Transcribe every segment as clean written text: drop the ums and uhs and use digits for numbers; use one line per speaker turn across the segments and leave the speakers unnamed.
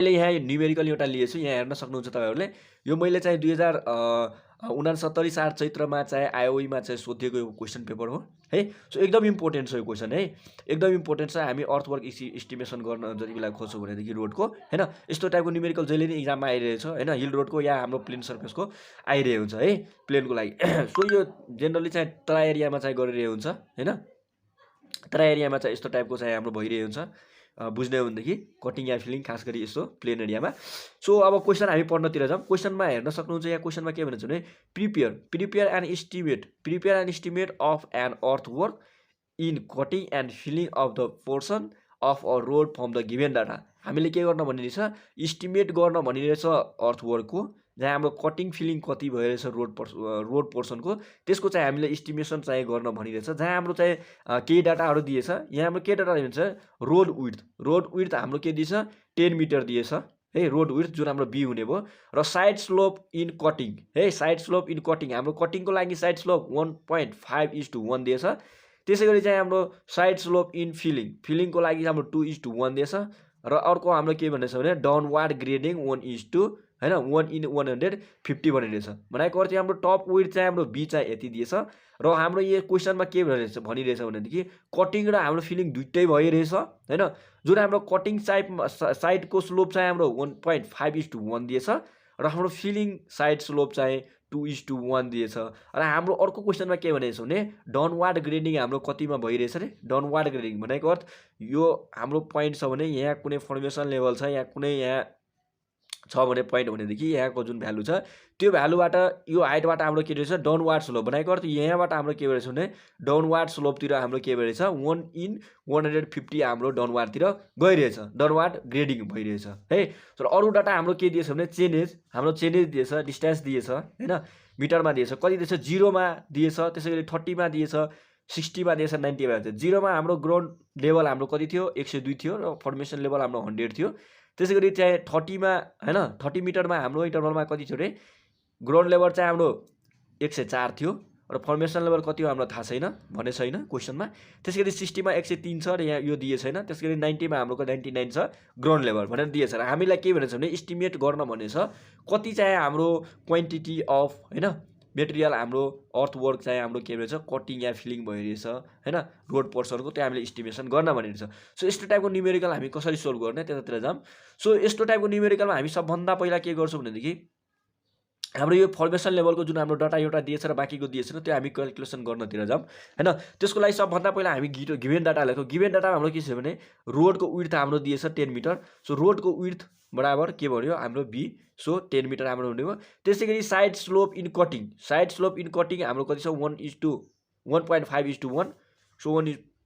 मैले यहाँ न्युमेरिकल एउटा लिएछु, यहाँ हेर्न सक्नुहुन्छ तपाईहरुले। यो मैले चाहिँ 2069 साल चैत्रमा चाहिँ IOE मा चाहिँ सोधिएको यो क्वेशन पेपर हो है। सो एकदम इम्पोर्टेन्ट छ यो क्वेशन है, एकदम इम्पोर्टेन्ट छ। हामी अर्थवर्क एस्टिमेसन गर्न जति बेला खोज्छौँ भनेदेखि रोडको हैन, यस्तो टाइपको न्युमेरिकल जहिले नै एक्जाममा आइरहेछ हैन, हिल रोडको या हाम्रो प्लेन सर्फेसको आइरहेको हुन्छ है, प्लेनको लागि। सो यो जेनरली चाहिँ तराई एरियामा चाहिँ गरिरहेको हुन्छ हैन, तराई एरियामा चाहिँ यस्तो टाइपको चाहिँ हाम्रो भइरहेको हुन्छ। बुझ्ने हो भनेदेखि कटिङ या फिलिङ खास गरी यस्तो प्लेन एरियामा। सो अब क्वेसन हामी पढ्नतिर जाउँ। क्वेसनमा हेर्न सक्नुहुन्छ, यहाँ क्वेसनमा के भनेको छ भने prepare an estimate of an earthwork in cutting and filling of the portion of a road from the given data. हामीले के गर्न भनिरहेछ, इस्टिमेट गर्न भनिरहेछ अर्थवर्कको, जहाँ हाम्रो कटिङ फिलिङ कति भइरहेछ रोड पोर्सनको, त्यसको चाहिँ हामीले इस्टिमेसन चाहिँ गर्न भनिरहेछ। जहाँ हाम्रो चाहिँ केही डाटाहरू दिएछ, यहाँ हाम्रो के डाटा दिएछ, रोड विड्थ हाम्रो के दिएछ 10 मिटर दिएछ है, रोड विड्थ जुन हाम्रो बी हुने भयो। र साइड स्लोप इन कटिङ है, साइड स्लोप इन कटिङ हाम्रो कटिङको लागि साइड स्लोप 1.5:1 दिएछ। त्यसै गरी चाहिँ हाम्रो साइड स्लोप इन फिलिङको लागि हाम्रो 2:1 दिएछ। र अर्को हाम्रो के भनेछ भने डाउनवार्ड ग्रेडिङ 1:2 हैन, 1/150 भनिरहेछ। भनेको अर्थ हाम्रो टप विड्थ चाहिँ हाम्रो बी चाहिँ यति दिएछ। र हाम्रो यो क्वेसनमा के भनिरहेछ भनेदेखि कटिङ र हाम्रो फिलिङ दुइटै भइरहेछ हैन। जुन हाम्रो कटिङ साइडको स्लोप चाहिँ हाम्रो 1.5:1 दिएछ र हाम्रो फिलिङ साइड स्लोप चाहिँ 2:1 दिएछ। र हाम्रो अर्को क्वेसनमा के भनेछ भने डाउनवार्ड ग्रेडिङ हाम्रो कतिमा भइरहेछ रे, डाउनवार्ड ग्रेडिङ भनेको अर्थ यो हाम्रो पोइन्ट छ भने यहाँ कुनै फर्मेसन लेभल छ, यहाँ कुनै यहाँ छ भने पोइन्ट भनेदेखि यहाँको जुन भ्यालु छ त्यो भ्यालुबाट यो हाइटबाट हाम्रो के रहेछ डाउनवार्ड स्लोप, भनेको अर्थ यहाँबाट हाम्रो के भइरहेछ भने डाउनवार्ड स्लोपतिर हाम्रो के भइरहेछ 1/150 हाम्रो डाउनवार्डतिर गइरहेछ, डाउनवार्ड ग्रेडिङ भइरहेछ है। तर अरू डाटा हाम्रो के दिएछ भने हाम्रो चेनेज दिएछ, डिस्टेन्स दिएछ हैन, मिटरमा दिएछ, कति दिएछ 0 मा दिएछ, त्यसै गरी 30 मा दिएछ, 60 मा दिएछ, 90 मा दिएछ। 0 मा हाम्रो ग्राउन्ड लेभल हाम्रो कति थियो 102 थियो र फर्मेसन लेभल हाम्रो 100 थियो। त्यसै गरी चाहिँ 30 मा हैन, 30 मिटरमा हाम्रो इन्टरभलमा कति थियो रे, ग्राउन्ड लेभल चाहिँ हाम्रो 104 थियो र फर्मेसन लेभल कति हो हाम्रो थाहा छैन, भने छैन क्वेसनमा। त्यसै गरी 60 मा 103 छ र यहाँ यो दिए छैन। त्यसै गरी 90 मा हाम्रो 99 छ ग्राउन्ड लेभल भनेर दिएछ। र हामीलाई के भनेछ भने इस्टिमेट गर्न भनेछ कति चाहिँ हाम्रो क्वान्टिटी अफ हैन मेटेरियल हाम्रो अर्थवर्क चाहिँ हाम्रो के भन्छ कटिङ या फिलिङ भइरहेछ हैन, रोड पोर्सनको, त्यो हामीले इस्टिमेसन गर्न भनिरहेछ। सो यस्तो टाइपको न्युमेरिकल हामी कसरी सोल्भ गर्ने त्यतातिर जाम। सो यस्तो टाइपको न्युमेरिकलमा हामी सबभन्दा पहिला के गर्छौँ भनेदेखि हाम्रो यो फर्मेसन लेभलको जुन हाम्रो डाटा एउटा दिएछ र बाँकीको दिएछ त्यो हामी क्याल्कुलेसन गर्नतिर जाम हैन। त्यसको लागि सबभन्दा पहिला हामी गिभेन डाटा लेखौँ। गिभेन डाटा हाम्रो के छ भने रोडको विड्थ हाम्रो दिएछ 10 मिटर। सो रोडको विड्थ बराबर के भन्यो हाम्रो बी, सो 10 मिटर हाम्रो हुने भयो। त्यसै गरी साइड स्लोप इन कटिङ हाम्रो कति छ 1:1.5:1, सो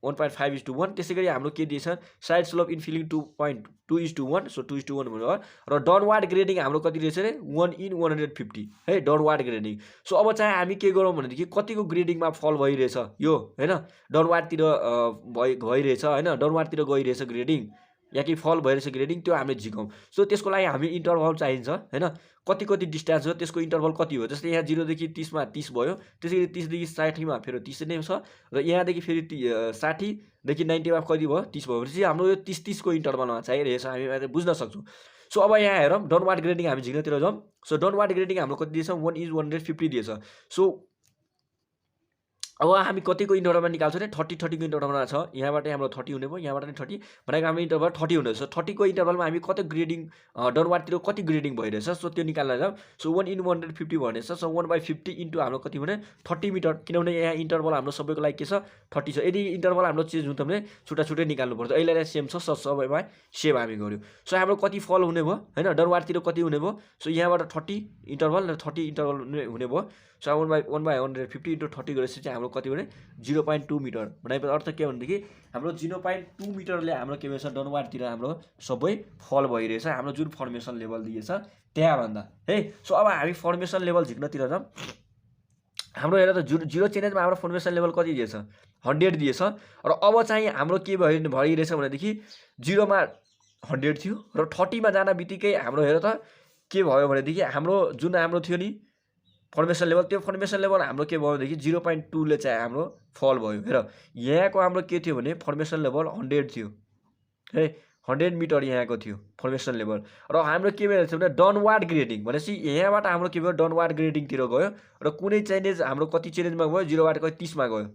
1.5:1। त्यसै गरी हाम्रो के दिएछ side slope in feeling 2.2:1, so 2:1 भयो। र डाउनवार्ड ग्रेडिङ हाम्रो कति रहेछ रे 1/150 है, डाउनवार्ड ग्रेडिङ। सो अब चाहिँ हामी के गरौँ भनेदेखि कतिको ग्रेडिङमा फल भइरहेछ यो हैन, डाउनवार्डतिर भइरहेछ हैन, डाउनवार्डतिर गइरहेछ ग्रेडिङ या कि फल भइरहेछ ग्रेडिङ, त्यो हामीले झिकौँ। सो त्यसको लागि हामी इन्टरभल चाहिन्छ हैन, कति डिस्टेन्स हो त्यसको इन्टरभल कति हो। जस्तै यहाँ 0 देखि 30 मा 30 भयो, त्यसै गरी 30 देखि 60 मा फेरि 30 नै छ, र यहाँदेखि फेरि 60 देखि 90 मा कति भयो 30 भयो भनेपछि हाम्रो यो 30 को इन्टरभलमा चाहिरहेछ, हामी बुझ्न सक्छौँ। सो अब यहाँ हेरौँ डाउनवार्ड ग्रेडिङ हामी झिक्नतिर जाउँ। सो डाउनवार्ड ग्रेडिङ हाम्रो कति दिएछ 1:150 दिएछ। सो अब हामी कतिको इन्टरभलमा निकाल्छौँ भने 30 को इन्टरभलमा छ, यहाँबाट हाम्रो 30 हुने भयो, यहाँबाट नि 30 भनेको हाम्रो इन्टरभल 30 हुँदैछ। 30 को इन्टरभलमा हामी कति ग्रेडिङ डाउनवार्डतिर कति ग्रेडिङ भइरहेछ सो त्यो निकाल्न जाउँ। सो 1/150 भनेछ, सो 1/50 इन्टु हाम्रो कति भने 30 मिटर, किनभने यहाँ इन्टरभल हाम्रो सबैको लागि के छ 30 छ। यदि इन्टरभल हाम्रो चेन्ज हुन्छ भने छुट्टै निकाल्नु पर्छ, अहिले सेम छ, सबैमा सेम हामी गर्यो। सो हाम्रो कति फल हुने भयो हैन, डाउनवार्डतिर कति हुने भयो, सो यहाँबाट 30 इन्टरभल र 30 इन्टरभल हुने भयो। सो 1/150 इन्टु 30 गरेपछि चाहिँ हाम्रो कति भने 0.2 मिटर, भनेको अर्थ के भनेदेखि हाम्रो 0.2 मिटरले हाम्रो के भएछ डाउनवार्डतिर हाम्रो सबै फल भइरहेछ, हाम्रो जुन फर्मेसन लेभल दिएछ त्यहाँ भन्दा है। सो अब हामी फर्मेसन लेभल झिक्नतिर जाउँ। हाम्रो हेर त 0 चेन्जमा हाम्रो फर्मेसन लेभल कति दिएछ 100 दिएछ। र अब चाहिँ हाम्रो के भइरहेछ भनेदेखि 0 मा 100 थियो र 30 मा जान बित्तिकै हाम्रो हेर त के भयो भनेदेखि हाम्रो जुन हाम्रो थियो नि फर्मेसन लेभल, त्यो फर्मेसन लेभल हाम्रो के भयो भनेदेखि 0.2 ले चाहिँ हाम्रो फल भयो। हेर यहाँको हाम्रो के थियो भने फर्मेसन लेभल 100 थियो है, 100 मिटर यहाँको थियो फर्मेसन लेभल। र हाम्रो के भइरहेको छ भने डाउनवार्ड ग्रेडिङ भनेपछि यहाँबाट हाम्रो के भयो डाउनवार्ड ग्रेडिङतिर गयो र कुनै चेन्जेस हाम्रो कति चेन्जेसमा गयो 0बाट कति 30 मा गयो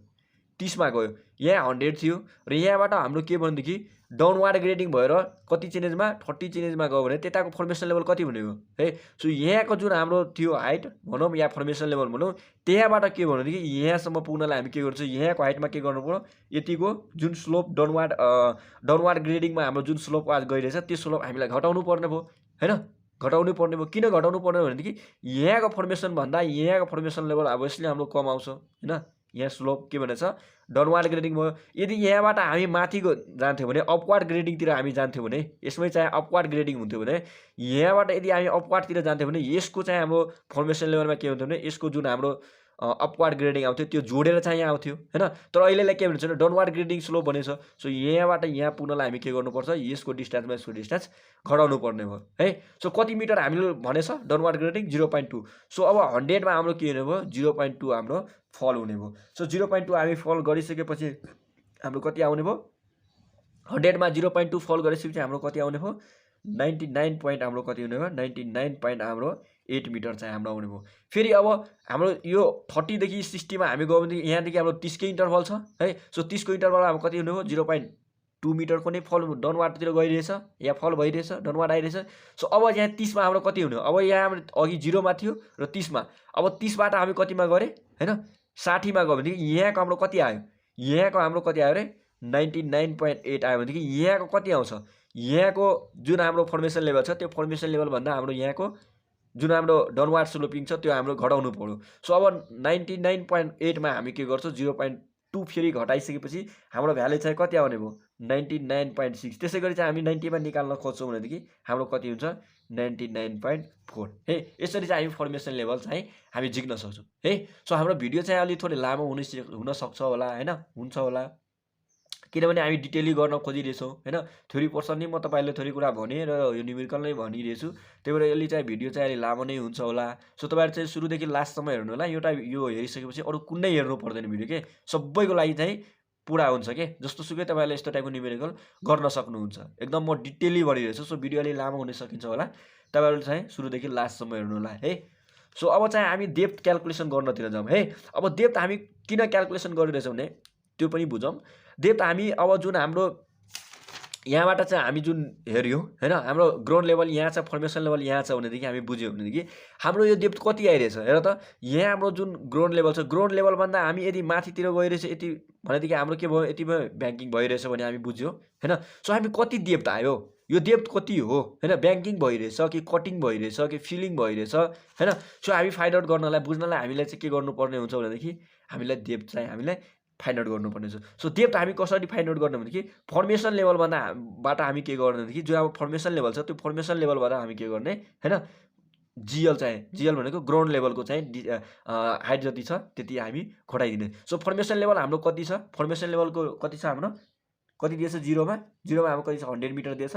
30 मा गयो। यहाँ 100 थियो र यहाँबाट हाम्रो के भनेदेखि डाउनवार्ड ग्रेडिङ भएर कति चेन्जेसमा 30 चेन्जेसमा गयो भने त्यताको फर्मेसन लेभल कति हुने हो है। सो यहाँको जुन हाम्रो थियो हाइट भनौँ या फर्मेसन लेभल भनौँ त्यहाँबाट के भनेदेखि यहाँसम्म पुग्नलाई हामी के गर्छौँ यहाँको हाइटमा के गर्नु पर्यो यतिको जुन स्लोप डाउनवार्ड ग्रेडिङमा हाम्रो जुन स्लोप आज गइरहेछ त्यो स्लोप हामीलाई घटाउनु पर्ने भयो हैन। घटाउनु पर्ने भयो। किन घटाउनु पर्ने भनेदेखि यहाँको फर्मेसन भन्दा यहाँको फर्मेसन लेभल अभियसली हाम्रो कम आउँछ हैन। यहाँ स्लोप के भनेछ डाउनवार्ड ग्रेडिङ भयो। यदि यहाँबाट हामी माथि जान्थ्यौँ भने अपवार्ड ग्रेडिङतिर हामी जान्थ्यौँ भने यसमै चाहिँ अपवार्ड ग्रेडिङ हुन्थ्यो भने यहाँबाट यदि हामी अपवार्डतिर जान्थ्यौँ भने यसको चाहिँ हाम्रो फर्मेसन लेभलमा के हुन्थ्यो भने यसको जुन हाम्रो अपवार्ड ग्रेडिङ आउँथ्यो त्यो जोडेर चाहिँ यहाँ आउँथ्यो हैन। तर अहिलेलाई के भन्छ भने डाउनवार्ड ग्रेडिङ स्लोप भनेछ। सो यहाँबाट यहाँ पुग्नलाई हामी के गर्नुपर्छ यसको डिस्टेन्समा यसको डिस्टेन्स घटाउनु पर्ने भयो है। सो कति मिटर हामीले भनेछ डाउनवार्ड ग्रेडिङ 0.2। सो अब 100 मा हाम्रो के हुने भयो 0.2 हाम्रो फल हुने भयो। सो 0.2 हामी फल गरिसकेपछि हाम्रो कति आउने भयो 100 मा 0.2 फल गरिसकेपछि हाम्रो कति आउने भयो 99 पोइन्ट हाम्रो कति हुने भयो 99 पोइन्ट हाम्रो 8 मिटर चाहिँ हाम्रो आउने भयो। फेरि अब हाम्रो यो 30 देखि 60 मा हामी गयो भने यहाँदेखि हाम्रो 30 को इन्टरभल छ है। सो 30 को इन्टरभल हाम्रो कति हुने भयो 0.2 मिटरको नै फल डाउनवार्डतिर गइरहेछ या फल भइरहेछ डाउनवार्ड आइरहेछ। सो अब यहाँ 30 मा हाम्रो कति हुने हो अब यहाँ अघि 0 मा थियो र 30 मा अब 30 बाट हामी कतिमा गरे हैन 60 मा गयो भने यहाँको हाम्रो कति आयो यहाँको हाम्रो कति आयो रे 99.8 आयो भनेदेखि यहाँको कति आउँछ यहाँको जुन हाम्रो फर्मेसन लेभल छ त्यो फर्मेसन लेभल भन्दा हाम्रो यहाँको जुन हाम्रो डाउनवार्ड स्लोपिङ छ त्यो हाम्रो घटाउनु पर्यो। सो अब 99.8 मा हामी के गर्छौँ 0.2 फेरि घटाइसकेपछि हाम्रो भ्यालु चाहिँ कति आउने भयो 99.6। त्यसै गरी चाहिँ हामी 90 मा निकाल्न खोज्छौँ भनेदेखि हाम्रो कति हुन्छ 99.4 है। यसरी चाहिँ हामी फर्मेसन लेभल चाहिँ हामी झिक्न सक्छौँ है। सो हाम्रो भिडियो चाहिँ अलि थोरै लामो हुन सक्छ होला हैन हुन्छ होला किनभने हामी डिटेली गर्न खोजिरहेछौँ हैन। थ्योरी पोर्सन नै म तपाईहरुले थोरै कुरा भने र यो न्युमेरिकल नै भनिरहेछु त्यही भएर यसले चाहिँ भिडियो चाहिँ अलि लामो नै हुन्छ होला। सो तपाईहरु चाहिँ सुरुदेखि लास्टसम्म हेर्नु होला। एउटा यो हेरिसकेपछि अरु कुनै हेर्नु पर्दैन भिडियो के सबैको लागि चाहिँ पुरा हुन्छ के जस्तो सुकै तपाईहरुले यस्तो टाइपको न्युमेरिकल गर्न सक्नुहुन्छ। एकदम म डिटेली भनिरहेछु। सो भिडियो अलि लामो हुन सकिन्छ होला तपाईहरुले चाहिँ सुरुदेखि लास्टसम्म हेर्नु होला है। सो अब चाहिँ हामी डेप्थ क्याल्कुलेसन गर्नतिर जाउँ है। अब डेप्थ हामी किन क्याल्कुलेसन गरिरहेछौँ भने त्यो पनि बुझौँ। डेप्थ हामी अब जुन हाम्रो यहाँबाट चाहिँ हामी जुन हेर्यौं हैन हाम्रो ग्राउन्ड लेभल यहाँ छ फर्मेसन लेभल यहाँ छ भनेदेखि हामी बुझ्यौं भनेदेखि हाम्रो यो डेप्थ कति आइरहेछ हेर त। यहाँ हाम्रो जुन ग्राउन्ड लेभल छ ग्राउन्ड लेभल भन्दा हामी यदि माथितिर गइरहेछ यति भनेदेखि हाम्रो के भयो यति ब्याङ्किङ भइरहेछ भने हामी बुझ्यौं हैन। सो हामी कति डेप्थ आयो यो डेप्थ कति हो हैन ब्याङ्किङ भइरहेछ कि कटिङ भइरहेछ कि फिलिङ भइरहेछ हैन। सो हामी फाइन्ड आउट गर्नलाई बुझ्नलाई हामीलाई चाहिँ के गर्नुपर्ने हुन्छ भनेदेखि हामीलाई डेप्थ चाहिँ हामीलाई फाइन्ड आउट गर्नुपर्ने छ। सो डेप्थ हामी कसरी फाइन्ड आउट गर्ने भनेदेखि फर्मेसन लेभल बाट हामी के गर्ने भनेदेखि जो अब फर्मेसन लेभल छ त्यो फर्मेसन लेभलबाट हामी के गर्ने हैन जीएल चाहिँ जीएल भनेको ग्राउन्ड लेभलको चाहिँ हाइट जति छ त्यति हामी घटाइदिने। सो फर्मेसन लेभल हाम्रो कति छ फर्मेसन लेभलको कति छ हाम्रो कति दिएछ 0 मा हाम्रो कति छ 100 मिटर दिएछ।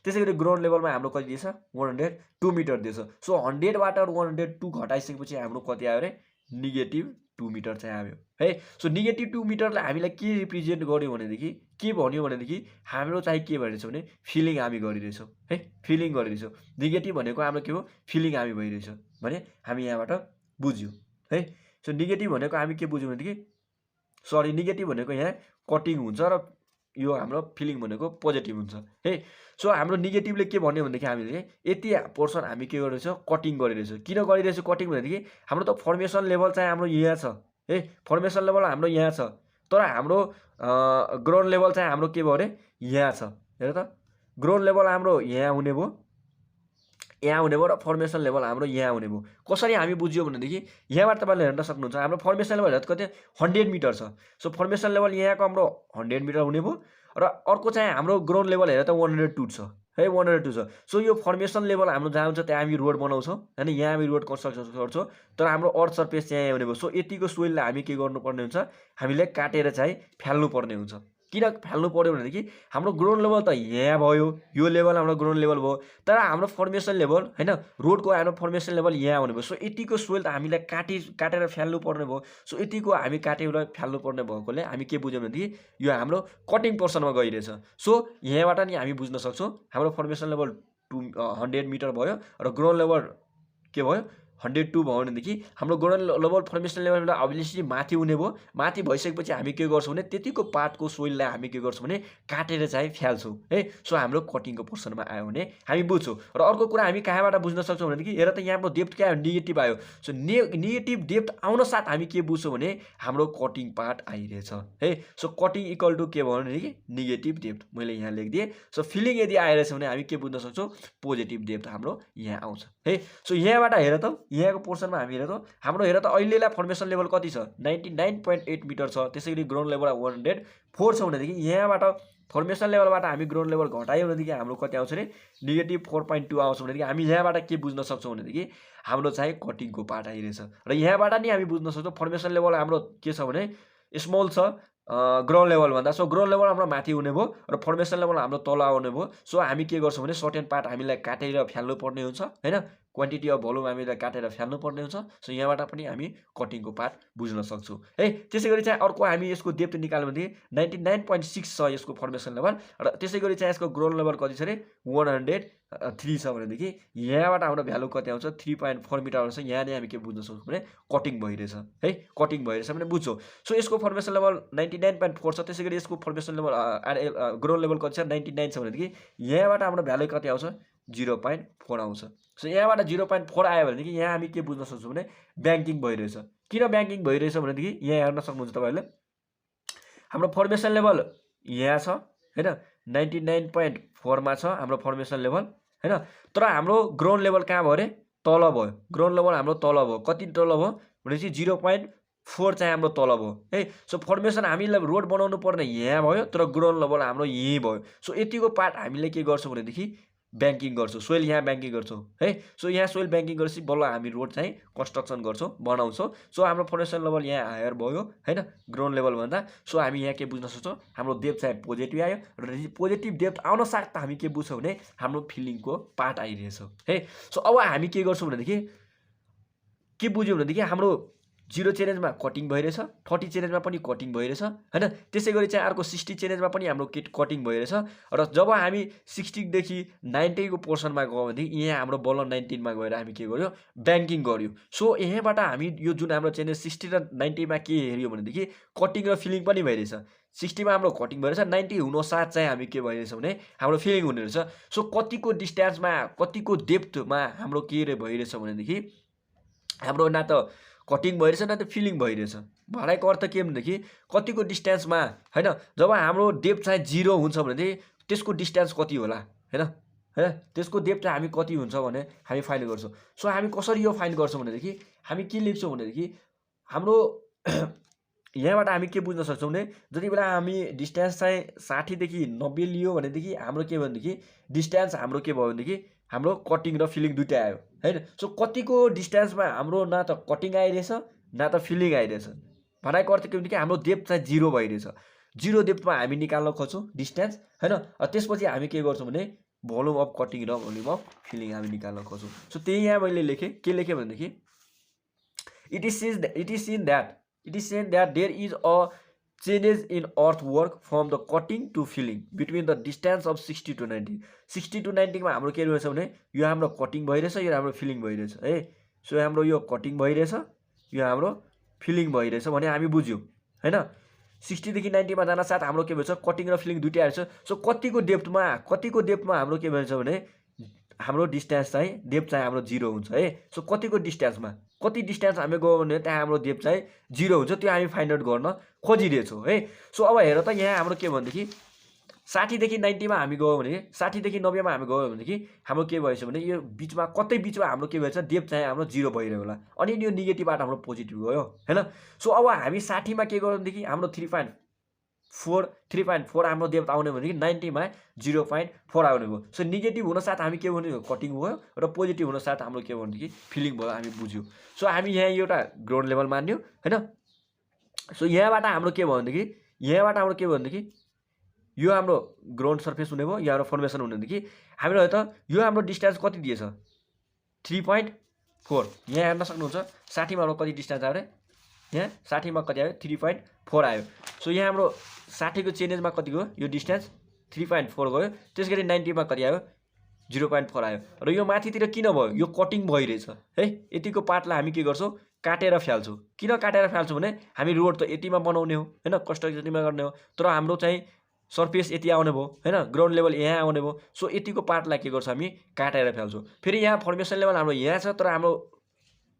त्यसैगरी ग्राउन्ड लेभलमा हाम्रो कति दिएछ 102 मिटर दिएछ। सो 100 बाट 102 घटाइसकेपछि हाम्रो कति आयो रे -2 मिटर चाहिँ आयो है। सो -2 मिटरलाई हामीलाई के रिप्रेजेन्ट गर्यो भनेदेखि के भन्यो भनेदेखि हाम्रो चाहिँ के भइरहेछ भने फिलिङ हामी गरिरहेछौँ है फिलिङ गरिरहेछौँ। नेगेटिभ भनेको हाम्रो के हो फिलिङ हामी भइरहेछ भने हामी यहाँबाट बुझ्यौं है। सो नेगेटिभ भनेको हामी के बुझ्यौं भनेदेखि सरी नेगेटिभ भनेको यहाँ कटिङ हुन्छ र यो हाम्रो फिलिङ भनेको पोजिटिभ हुन्छ है। सो हाम्रो नेगेटिभले के भन्यो भनेदेखि हामीले यति पोर्सन हामी के गरिरहेछौँ कटिङ गरिरहेछौँ। किन गरिरहेछौँ कटिङ भनेदेखि हाम्रो त फर्मेसन लेभल चाहिँ हाम्रो यहाँ छ है फर्मेसन लेभल हाम्रो यहाँ छ तर हाम्रो ग्राउन्ड लेभल चाहिँ हाम्रो के भयो अरे यहाँ छ हेर त। ग्राउन्ड लेभल हाम्रो यहाँ हुने भयो र फर्मेसन लेभल हाम्रो यहाँ हुने भयो। कसरी हामी बुझ्यौं भनेदेखि यहाँबाट तपाईले हेर्न सक्नुहुन्छ हाम्रो फर्मेसन लेभल हेर्दा कति 100 मिटर छ। सो फर्मेसन लेभल यहाँको हाम्रो 100 मिटर हुने भयो र अर्को चाहिँ हाम्रो ग्राउन्ड लेभल हेर्दा 102 छ है 102 छ। सो यो फर्मेसन लेभल हाम्रो जहाँ हुन्छ त्यहाँ हामी रोड बनाउँछौँ हैन यहाँ हामी रोड कन्स्ट्रक्सन गर्छौँ तर हाम्रो अर्थ सर्फेस चाहिँ यहाँ हुने भयो। सो यतिको सोइललाई हामी के गर्नुपर्ने हुन्छ हामीले काटेर चाहिँ फ्याल्नु पर्ने हुन्छ किन फाल्नु पर्यो भनेदेखि हाम्रो ग्राउन्ड लेभल त यहाँ भयो, यो लेभल हाम्रो ग्राउन्ड लेभल भयो, तर हाम्रो फर्मेसन लेभल हैन रोडको हाम्रो फर्मेसन लेभल यहाँ हुने भयो। सो यतिको सोइल त हामीलाई काटेर फ्याल्नु पर्ने भयो। सो यतिको हामी काटेर फ्याल्नु पर्ने भएकोले हामी के बुझ्यौँ भनेदेखि यो हाम्रो कटिङ पोर्सनमा गइरहेछ। सो यहाँबाट नि हामी बुझ्न सक्छौँ हाम्रो फर्मेसन लेभल 100 मिटर भयो र ग्राउन्ड लेभल के भयो 102 भयो भनेदेखि हाम्रो ग्राउन्ड लेभल फर्मेसन लेभलबाट अभियसली माथि हुने भयो। माथि भइसकेपछि हामी के गर्छौँ भने त्यतिको पार्टको सोइललाई हामी के गर्छौँ भने काटेर चाहिँ फ्याल्छौँ है। सो हाम्रो कटिङको पोर्सनमा आयो भने हामी बुझ्छौँ। र अर्को कुरा हामी कहाँबाट बुझ्न सक्छौँ भनेदेखि हेर त यहाँको डेप्थ क्या नेगेटिभ आयो। सो नेगेटिभ डेप्थ आउन साथ हामी के बुझ्छौँ भने हाम्रो कटिङ पार्ट आइरहेछ है। सो कटिङ इक्वल टु के भयो भनेदेखि नेगेटिभ डेप्थ मैले यहाँ लेखिदिएँ। सो फिलिङ यदि आइरहेछ भने हामी के बुझ्न सक्छौँ पोजिटिभ डेप्थ हाम्रो यहाँ आउँछ है। सो यहाँबाट हेर त यहाँको पोर्सनमा हामी हेर त हाम्रो हेर त अहिलेलाई फर्मेसन लेभल कति छ 99.8 मिटर छ। त्यसैगरी ग्राउन्ड लेभल 104 छ भनेदेखि यहाँबाट फर्मेसन लेभलबाट हामी ग्राउन्ड लेभल घटायो भनेदेखि हाम्रो कति आउँछ अरे नेगेटिभ 4.2 आउँछ भनेदेखि हामी यहाँबाट के बुझ्न सक्छौँ भनेदेखि हाम्रो चाहिँ कटिङको पार्ट आइरहेछ। र यहाँबाट नि हामी बुझ्न सक्छौँ फर्मेसन लेभल हाम्रो के छ भने स्मल छ ग्राउन्ड लेभल भन्दा। सो ग्राउन्ड लेभल हाम्रो माथि हुने भयो र फर्मेसन लेभल हाम्रो तल आउने भयो। सो हामी के गर्छौँ भने सर्टेन पार्ट हामीलाई काटेर फ्याल्नु पर्ने हुन्छ हैन, क्वान्टिटी अफ भोल्युम हामीलाई काटेर फ्याल्नु पर्ने हुन्छ। सो यहाँबाट पनि हामी कटिङको पार्ट बुझ्न सक्छौँ है। त्यसै गरी चाहिँ अर्को हामी यसको डेप्थ निकाल्यो भने 99.6 छ यसको फर्मेसन लेभल र त्यसै गरी चाहिँ यसको ग्राउन्ड लेभल कति छ अरे 103 छ भनेदेखि यहाँबाट हाम्रो भ्यालु कति आउँछ 3.4 मिटर आउँछ। यहाँ नै हामी के बुझ्न सक्छौँ भने कटिङ भइरहेछ है, कटिङ भइरहेछ भने बुझ्छौँ। सो यसको फर्मेसन लेभल 99.4 छ। त्यसै गरी यसको फर्मेसन लेभल ग्राउन्ड लेभल कति छ 99 छ भनेदेखि यहाँबाट हाम्रो भ्यालु कति आउँछ 0.4 आउँछ। सो यहाँबाट 0.4 आयो भनेदेखि यहाँ हामी के बुझ्न सक्छौँ भने ब्याङ्किङ भइरहेछ। किन ब्याङ्किङ भइरहेछ भनेदेखि यहाँ हेर्न सक्नुहुन्छ तपाईँहरूले हाम्रो फर्मेसन लेभल यहाँ छ हैन 99.4 मा छ हाम्रो फर्मेसन लेभल हैन, तर हाम्रो ग्राउन्ड लेभल कहाँ भयो अरे तल भयो। ग्राउन्ड लेभल हाम्रो तल भयो। कति तल भयो भनेपछि 0.4 चाहिँ हाम्रो तल भयो है। सो फर्मेसन हामीले रोड बनाउनु पर्ने यहाँ भयो तर ग्राउन्ड लेभल हाम्रो यहीँ भयो। सो यतिको पार्ट हामीले के गर्छौँ भनेदेखि ब्याङ्किङ गर्छौँ, सोइल यहाँ ब्याङ्किङ गर्छौँ है। सो यहाँ सोइल ब्याङ्किङ गरेपछि बल्ल हामी रोड चाहिँ कन्स्ट्रक्सन गर्छौँ बनाउँछौँ। सो हाम्रो फर्मेसन लेभल यहाँ हायर भयो हैन ग्राउन्ड लेभल भन्दा। सो हामी यहाँ के बुझ्न सक्छौँ हाम्रो डेप्थ चाहिँ पोजिटिभ आयो र पोजिटिभ डेप्थ आउन साथ हामी के बुझ्छौँ भने हाम्रो फिलिङको पार्ट आइरहेछ है। सो अब हामी के गर्छौँ भनेदेखि के बुझ्यौँ भनेदेखि हाम्रो 0 च्यालेन्जमा कटिङ भइरहेछ, 30 च्यालेन्जमा पनि कटिङ भइरहेछ हैन। त्यसै गरी चाहिँ अर्को 60 च्यालेन्जमा पनि हाम्रो कटिङ भइरहेछ। र जब हामी 60 देखि 90 को पोर्सनमा गयो भने यहाँ हाम्रो बल्ल 19 मा गएर हामी के गर्यो ब्याङ्किङ गर्यो। सो यहाँबाट हामी यो जुन हाम्रो चेन्जेस 60 र 90 मा के हेर्यो भनेदेखि कटिङ र फिलिङ पनि भइरहेछ। 60 मा हाम्रो कटिङ भइरहेछ, 90 हुन साथ चाहिँ हामी के भइरहेछ भने हाम्रो फिलिङ हुने रहेछ। सो कतिको डिस्टेन्समा कतिको डेप्थमा हाम्रो के भइरहेछ भनेदेखि हाम्रो न त कटिङ भइरहेछ न त फिलिङ भइरहेछ। भनाइको अर्थ के भनेदेखि कतिको डिस्टेन्समा हैन जब हाम्रो डेप्थ चाहिँ 0 हुन्छ भनेदेखि त्यसको डिस्टेन्स कति होला हैन हैन त्यसको डेप्थ चाहिँ हामी कति हुन्छ भने हामी फाइन्ड गर्छौँ। सो हामी कसरी यो फाइन्ड गर्छौँ भनेदेखि हामी के लेख्छौँ भनेदेखि हाम्रो यहाँबाट हामी के बुझ्न सक्छौँ भने जति बेला हामी डिस्टेन्स चाहिँ 60 देखि 90 लियो भनेदेखि हाम्रो के भनेदेखि डिस्टेन्स हाम्रो के भयो भनेदेखि हाम्रो कटिङ र फिलिङ दुइटै आयो हैन। सो कतिको डिस्टेन्समा हाम्रो न त कटिङ आइरहेछ न त फिलिङ आइरहेछ। भनाइको अर्थ के भनेदेखि हाम्रो डेप्थ चाहिँ 0 भइरहेछ। 0 डेप्थमा हामी निकाल्न खोज्छौँ डिस्टेन्स हैन। त्यसपछि हामी के गर्छौँ भने भोल्युम अफ कटिङ र भोल्युम अफ फिलिङ हामी निकाल्न खोज्छौँ। सो त्यही यहाँ मैले लेखेँ के लेखेँ भनेदेखि it is seen that there is a changes in earthwork from the cutting to filling between the distance of 60 to 90. 60 to 90 मा हाम्रो के रहेछ भने यो हाम्रो कटिङ भइरहेछ यो हाम्रो फिलिङ भइरहेछ है। सो हाम्रो यो कटिङ भइरहेछ यो हाम्रो फिलिङ भइरहेछ भने हामी बुझ्यौँ हैन। 60 देखि 90 मा जान साथ हाम्रो के भन्छ कटिङ र फिलिङ दुइटै आएछ। सो कतिको डेप्थमा हाम्रो के भन्छ भने हाम्रो डिस्टेन्स चाहिँ डेप्थ चाहिँ हाम्रो 0 हुन्छ है। सो कतिको डिस्टेन्समा कति डिस्टेन्स हामी गयो भने त्यहाँ हाम्रो डेप्थ चाहिँ 0 हुन्छ त्यो हामी फाइन्ड आउट गर्न खोजिरहेछौँ है। सो अब हेर त यहाँ हाम्रो के भनेदेखि 60 देखि 90 मा हामी गयो भने 60 देखि 90 मा हामी गयो भनेदेखि हाम्रो के भएछ भने यो बिचमा कतै बिचमा हाम्रो के भएछ डेप्थ चाहिँ हाम्रो 0 भइरहेको होला अनि यो नेगेटिभबाट हाम्रो पोजिटिभ गयो हैन। सो अब हामी 60 मा के गर्यो भनेदेखि हाम्रो 3.4 हाम्रो डेप्थ आउने भनेदेखि 90 मा 0.4 आउने भयो। सो नेगेटिभ हुन साथ हामी के भन्यो कटिङ भयो र पोजिटिभ हुन साथ हाम्रो के भनेदेखि फिलिङ भयो हामी बुझ्यौँ। सो हामी यहाँ एउटा ग्राउन्ड लेभल मान्यो हैन। सो यहाँबाट हाम्रो के भयो भनेदेखि यो हाम्रो ग्राउन्ड सर्फेस हुने भयो, यो हाम्रो फर्मेसन हुने भयो कि हामीलाई त यो हाम्रो डिस्टेन्स कति दिएछ 3.4 यहाँ हेर्न सक्नुहुन्छ 60 मा कति डिस्टेन्स आयो रे यहाँ 60 मा कति आयो 3.4 आयो। सो यहाँ हाम्रो 60 को चेन्जेसमा कति गयो यो डिस्टेन्स 3.4 गयो। त्यसगरी 90 मा कति आयो 0.4 आयो र यो माथितिर किन भयो यो कटिङ भइरहेछ है। यतिको पार्टलाई हामी के गर्छौँ काटेर फ्याल्छौँ। किन काटेर फ्याल्छौँ भने हामी रोड त यतिमा बनाउने हो हैन, कन्स्ट्रक्सन यतिमा गर्ने हो, तर हाम्रो चाहिँ सर्फेस यति आउने भयो हैन, ग्राउन्ड लेभल यहाँ आउने भयो। सो यतिको पार्टलाई के गर्छौँ हामी काटेर फ्याल्छौँ। फेरि यहाँ फर्मेसन लेभल हाम्रो यहाँ छ तर हाम्रो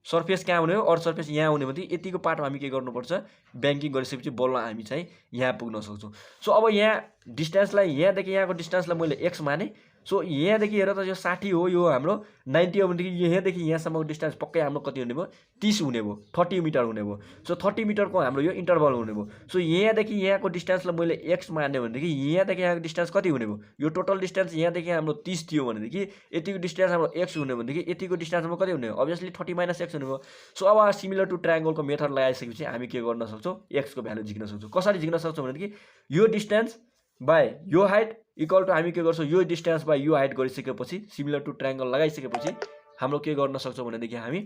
सर्फेस कहाँ आउने हो अर्थ सर्फेस यहाँ आउने भने यतिको पार्टमा हामी के गर्नुपर्छ ब्याङ्किङ गरिसकेपछि बल्ल हामी चाहिँ यहाँ पुग्न सक्छौँ। सो अब यहाँ डिस्टेन्सलाई यहाँदेखि यहाँको डिस्टेन्सलाई मैले एक्स माने। सो यहाँदेखि हेर त यो 60 हो यो हाम्रो 90 हो भनेदेखि यहाँदेखि यहाँसम्मको डिस्टेन्स पक्कै हाम्रो कति हुने भयो 30 हुने भयो 30 मिटर हुने भयो। सो 30 मिटरको हाम्रो यो इन्टरभल हुने भयो। सो यहाँदेखि यहाँको डिस्टेन्सलाई मैले एक्स माने भनेदेखि यहाँदेखि यहाँको डिस्टेन्स कति हुने भयो यो टोटल डिस्टेन्स यहाँदेखि हाम्रो 30 थियो भनेदेखि यतिको डिस्टेन्स हाम्रो एक्स हुने भनेदेखि यतिको डिस्टेन्स हाम्रो कति हुने हो अभियसली 30 माइनस एक्स हुने भयो। सो अब सिमिलर टु ट्रायंगलको मेथड लगाइसकेपछि हामी के गर्न सक्छौँ एक्सको भ्यालु झिक्न सक्छौँ। कसरी झिक्न सक्छौँ भनेदेखि यो डिस्टेन्स बाई यो हाइट इक्वल टु हामी के गर्छौँ यो डिस्टेन्स बाई यो हाइट गरिसकेपछि सिमिलर टु ट्रायंगल लगाइसकेपछि हाम्रो के गर्न सक्छौँ भनेदेखि हामी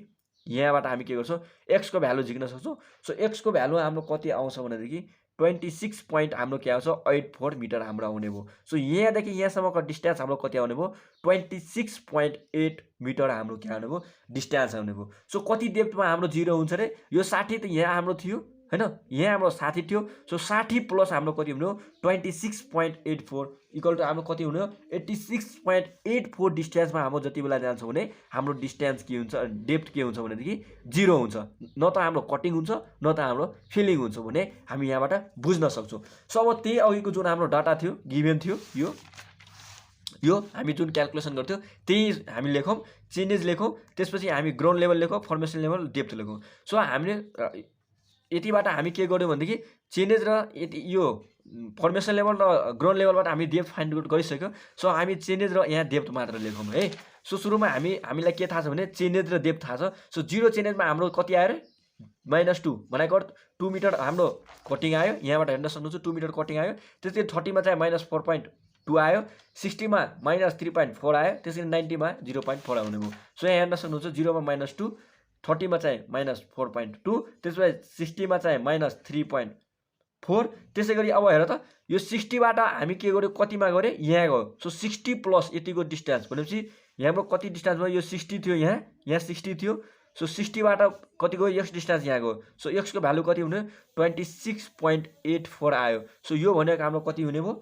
यहाँबाट हामी के गर्छौँ एक्सको भ्यालु झिक्न सक्छौँ। सो एक्सको भ्यालु हाम्रो कति आउँछ भनेदेखि 26 पोइन्ट हाम्रो के आउँछ 84 मिटर हाम्रो आउने भयो। सो यहाँदेखि यहाँसम्मको डिस्टेन्स हाम्रो कति आउने भयो 26.8 मिटर हाम्रो के आउने भयो डिस्टेन्स आउने भयो। सो कति डेप्थमा हाम्रो 0 हुन्छ रे यो 60 त यहाँ हाम्रो थियो हैन, यहाँ हाम्रो 60 थियो। सो 60 प्लस हाम्रो कति हुने हो 26.84 इक्वल टु हाम्रो कति हुने हो 86.84 डिस्टेन्समा हाम्रो जति बेला जान्छौँ भने हाम्रो डिस्टेन्स के हुन्छ डेप्थ के हुन्छ भनेदेखि 0 हुन्छ। न त हाम्रो कटिङ हुन्छ न त हाम्रो फिलिङ हुन्छ भने हामी यहाँबाट बुझ्न सक्छौँ। सो अब त्यही अघिको जुन हाम्रो डाटा थियो गिभन थियो यो हामी जुन क्याल्कुलेसन गर्थ्यौँ त्यही हामी लेखौँ चेन्जेस लेखौँ, त्यसपछि हामी ग्राउन्ड लेभल लेखौँ फर्मेसन लेभल डेप्थ लेखौँ। सो हामीले यतिबाट हामी के गर्यौँ भनेदेखि चेन्जेस र यति यो फर्मेसन लेभल र ग्राउन्ड लेभलबाट हामी डेप्थ फाइन्ड आउट गरिसक्यो। सो हामी चेन्जेस र यहाँ डेप्थ मात्र लेखौँ है। सो सुरुमा हामीलाई के थाहा छ भने चेन्जेस र डेप्थ थाहा छ। सो 0 चेन्जेसमा हाम्रो कति आयो -2 भनेको 2 मिटर हाम्रो कटिङ आयो, यहाँबाट हेर्न सक्नुहुन्छ 2 मिटर कटिङ आयो। त्यसरी 30 मा चाहिँ -4.2 आयो, 60 मा -3.4 आयो, त्यसरी 90 मा 0.4 आउने भयो। सो यहाँ हेर्न सक्नुहुन्छ 0 मा -2, 30 मा चाहिँ -4.2, त्यसपछि 60 मा चाहिँ -3.4। त्यसै गरी अब हेर त यो 60 बाट हामी के गर्यो कतिमा गरे यहाँ गयो। सो 60 प्लस यतिको डिस्टेन्स भनेपछि हाम्रो कति डिस्टेन्स भयो यो 60 थियो यहाँ 60 थियो। सो 60 बाट कति गयो एक्स डिस्टेन्स यहाँ गयो। सो एक्सको भ्यालु कति हुने 26.84 आयो। सो यो भनेको हाम्रो कति हुने भयो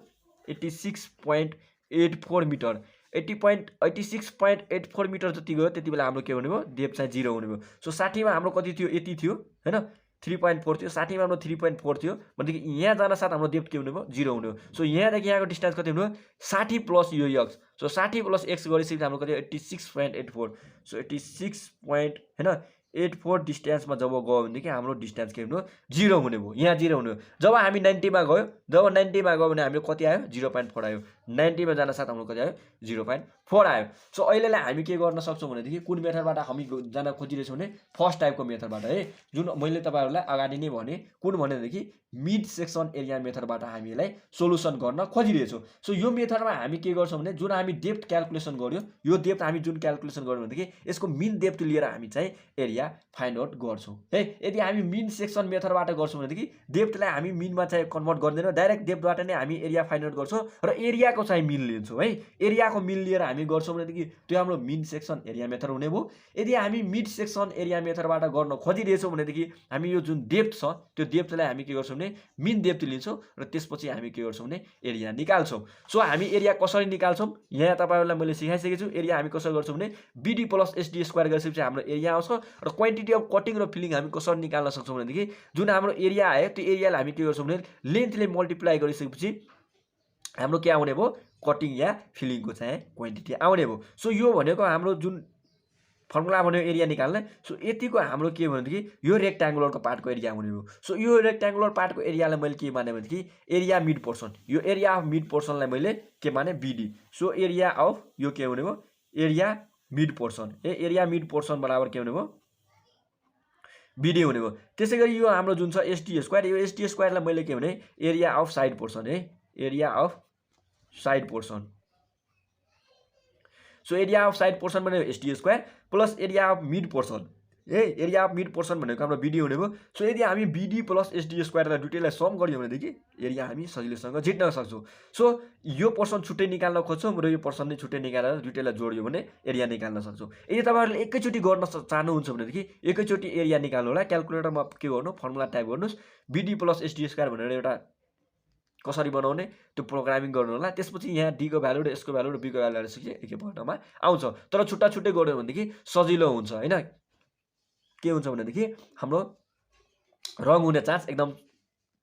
86.84 मिटर 86.84 मिटर जति गयो त्यति बेला हाम्रो के हुने भयो डेप्थ चाहिँ 0 हुने भयो। सो 60 मा हाम्रो कति थियो यति थियो हैन 3.4 थियो, 60 मा हाम्रो 3.4 थियो भनेदेखि यहाँ जान साथ हाम्रो डेप्थ के हुने भयो 0 हुने भयो। सो यहाँदेखि यहाँको डिस्टेन्स कति हुने भयो 60 प्लस यो एक्स। सो 60 प्लस एक्स गरिसकेपछि हाम्रो कति 86.84। सो 86.84 डिस्टेन्समा जब गयो भनेदेखि हाम्रो डिस्टेन्स के हुने भयो 0 हुने भयो, यहाँ 0 हुने भयो। जब हामी 90 मा गयो भने हाम्रो कति आयो 0.4 आयो, 90 मा जान साथ हाम्रो कति आयो 0.4 आयो। सो अहिलेलाई हामी के गर्न सक्छौँ भनेदेखि कुन मेथडबाट हामी जान खोजिरहेछौँ भने फर्स्ट टाइपको मेथडबाट है, जुन मैले तपाईहरुलाई अगाडि नै भने कुन भनेदेखि मिड सेक्सन एरिया मेथडबाट हामी यसलाई सोलुसन गर्न खोजिरहेछौँ। सो यो मेथडमा हामी के गर्छौँ भने जुन हामी डेप्थ क्याल्कुलेसन गर्यो यो डेप्थ हामी जुन क्याल्कुलेसन गर्यो भनेदेखि यसको मिन डेप्थ लिएर हामी चाहिँ एरिया फाइन्ड आउट गर्छौँ है। यदि हामी मिन सेक्सन मेथडबाट गर्छौँ भनेदेखि डेप्थलाई हामी मिनमा चाहिँ कन्भर्ट गर्दैनौँ, डाइरेक्ट डेप्थबाट नै हामी एरिया फाइन्ड आउट गर्छौँ र एरियाको चाहिँ मिन लिन्छौँ है। एरियाको मिन लिएर हामी गर्छौँ भनेदेखि त्यो हाम्रो मिन सेक्सन एरिया मेथड हुने भयो। यदि हामी मिड सेक्सन एरिया मेथडबाट गर्न खोजिरहेछौँ भनेदेखि हामी यो जुन डेप्थ छ त्यो डेप्थलाई हामी के गर्छौँ भने मिन डेप्थ लिन्छौँ र त्यसपछि हामी के गर्छौँ भने एरिया निकाल्छौँ। सो हामी एरिया कसरी निकाल्छौँ यहाँ तपाईहरुलाई मैले सिकाइसकेको छु। एरिया हामी कसरी गर्छौँ भने BD + SD स्क्वायर गरेपछि हाम्रो एरिया आउँछ र क्वान्टिटी अफ कटिङ र फिलिङ हामी कसरी निकाल्न सक्छौँ भनेदेखि जुन हाम्रो एरिया आयो त्यो एरियालाई हामी के गर्छौँ भने लेन्थले मल्टिप्लाई गरिसकेपछि हाम्रो के आउने भयो कटिङ या फिलिङको चाहिँ क्वान्टिटी आउने भयो। सो यो भनेको हाम्रो जुन फर्मुला भन्यो एरिया निकाल्ने। सो यतिको हाम्रो के भनेदेखि यो रेक्ट्याङ्गुलरको पार्टको एरिया हुने भयो। सो यो रेक्ट्याङ्गुलर पार्टको एरियालाई मैले के माने भनेदेखि एरिया मिड पोर्सन, यो एरिया अफ मिड पोर्सनलाई मैले के माने BD। सो एरिया अफ यो के हुने भयो area mid portion, area mid portion बराबर के हुने भयो BD हुने भयो। त्यसै गरी यो हाम्रो जुन छ SD स्क्वायर, यो SD स्क्वायरलाई मैले के भने एरिया अफ साइड पोर्सन है, area of side portion. So area of side portion भनेको SD square plus area of mid portion. Area of mid portion भनेको हाम्रो बिडी हुने भयो। सो यदि हामी बिडी प्लस एसडी स्क्वायरलाई दुईटैलाई सम गर्यौँ भनेदेखि एरिया हामी सजिलोसँग झिट्न सक्छौँ। सो यो पोर्सन छुट्टै निकाल्न खोज्छौँ र यो पोर्सन नै छुट्टै निकालेर दुईटैलाई जोड्यो भने एरिया निकाल्न सक्छौँ। यदि तपाईँहरूले एकैचोटि गर्न चाहनुहुन्छ भनेदेखि एकैचोटि एरिया निकाल्नु होला। क्यालकुलेटरमा के गर्नु, फर्मुला टाइप गर्नुहोस्, बिडी प्लस एसडी स्क्वायर भनेर एउटा कसरी बनाउने त्यो प्रोग्रामिङ गर्नु होला। त्यसपछि यहाँ डी को भ्यालु र यसको भ्यालु र बी को भ्यालु हेरेपछि एकैपल्टमा आउँछ। तर छुट्टा छुट्टै गर्यो भनेदेखि सजिलो हुन्छ हैन। के हुन्छ भनेदेखि हाम्रो रङ हुने चान्स एकदम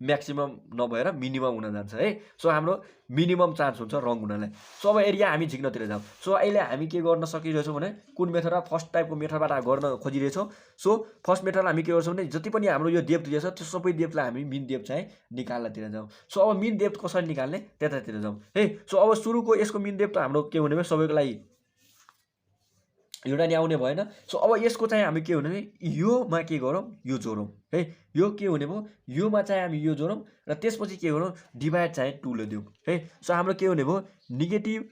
म्याक्सिमम नभएर मिनिमम हुन जान्छ है। सो हाम्रो मिनिमम चान्स हुन्छ रङ हुनलाई। सो अब एरिया हामी झिक्नतिर जाउँ। सो अहिले हामी के गर्न सकिरहेछौँ भने कुन मेथडमा फर्स्ट टाइपको मेथडबाट गर्न खोजिरहेछौँ। सो फर्स्ट मेथडमा हामी के गर्छौँ भने जति पनि हाम्रो यो डेप्थ दिएछ त्यो सबै डेप्थलाई हामी मिन डेप्थ चाहिँ निकाल्नतिर जाउँ। सो अब मिन डेप्थ कसरी निकाल्ने त्यतातिर जाउँ है। सो अब सुरुको यसको मिन डेप्थ हाम्रो के हुने भयो, सबैको लागि एउटा नि आउने भएन। सो अब यसको चाहिँ हामी के हुने भयो, योमा के गरौँ, यो जोडौँ है। यो के हुने भयो, योमा चाहिँ हामी यो जोडौँ र त्यसपछि के गरौँ, डिभाइड चाहिँ 2 ले दिउँ है। सो हाम्रो के हुने भयो, नेगेटिभ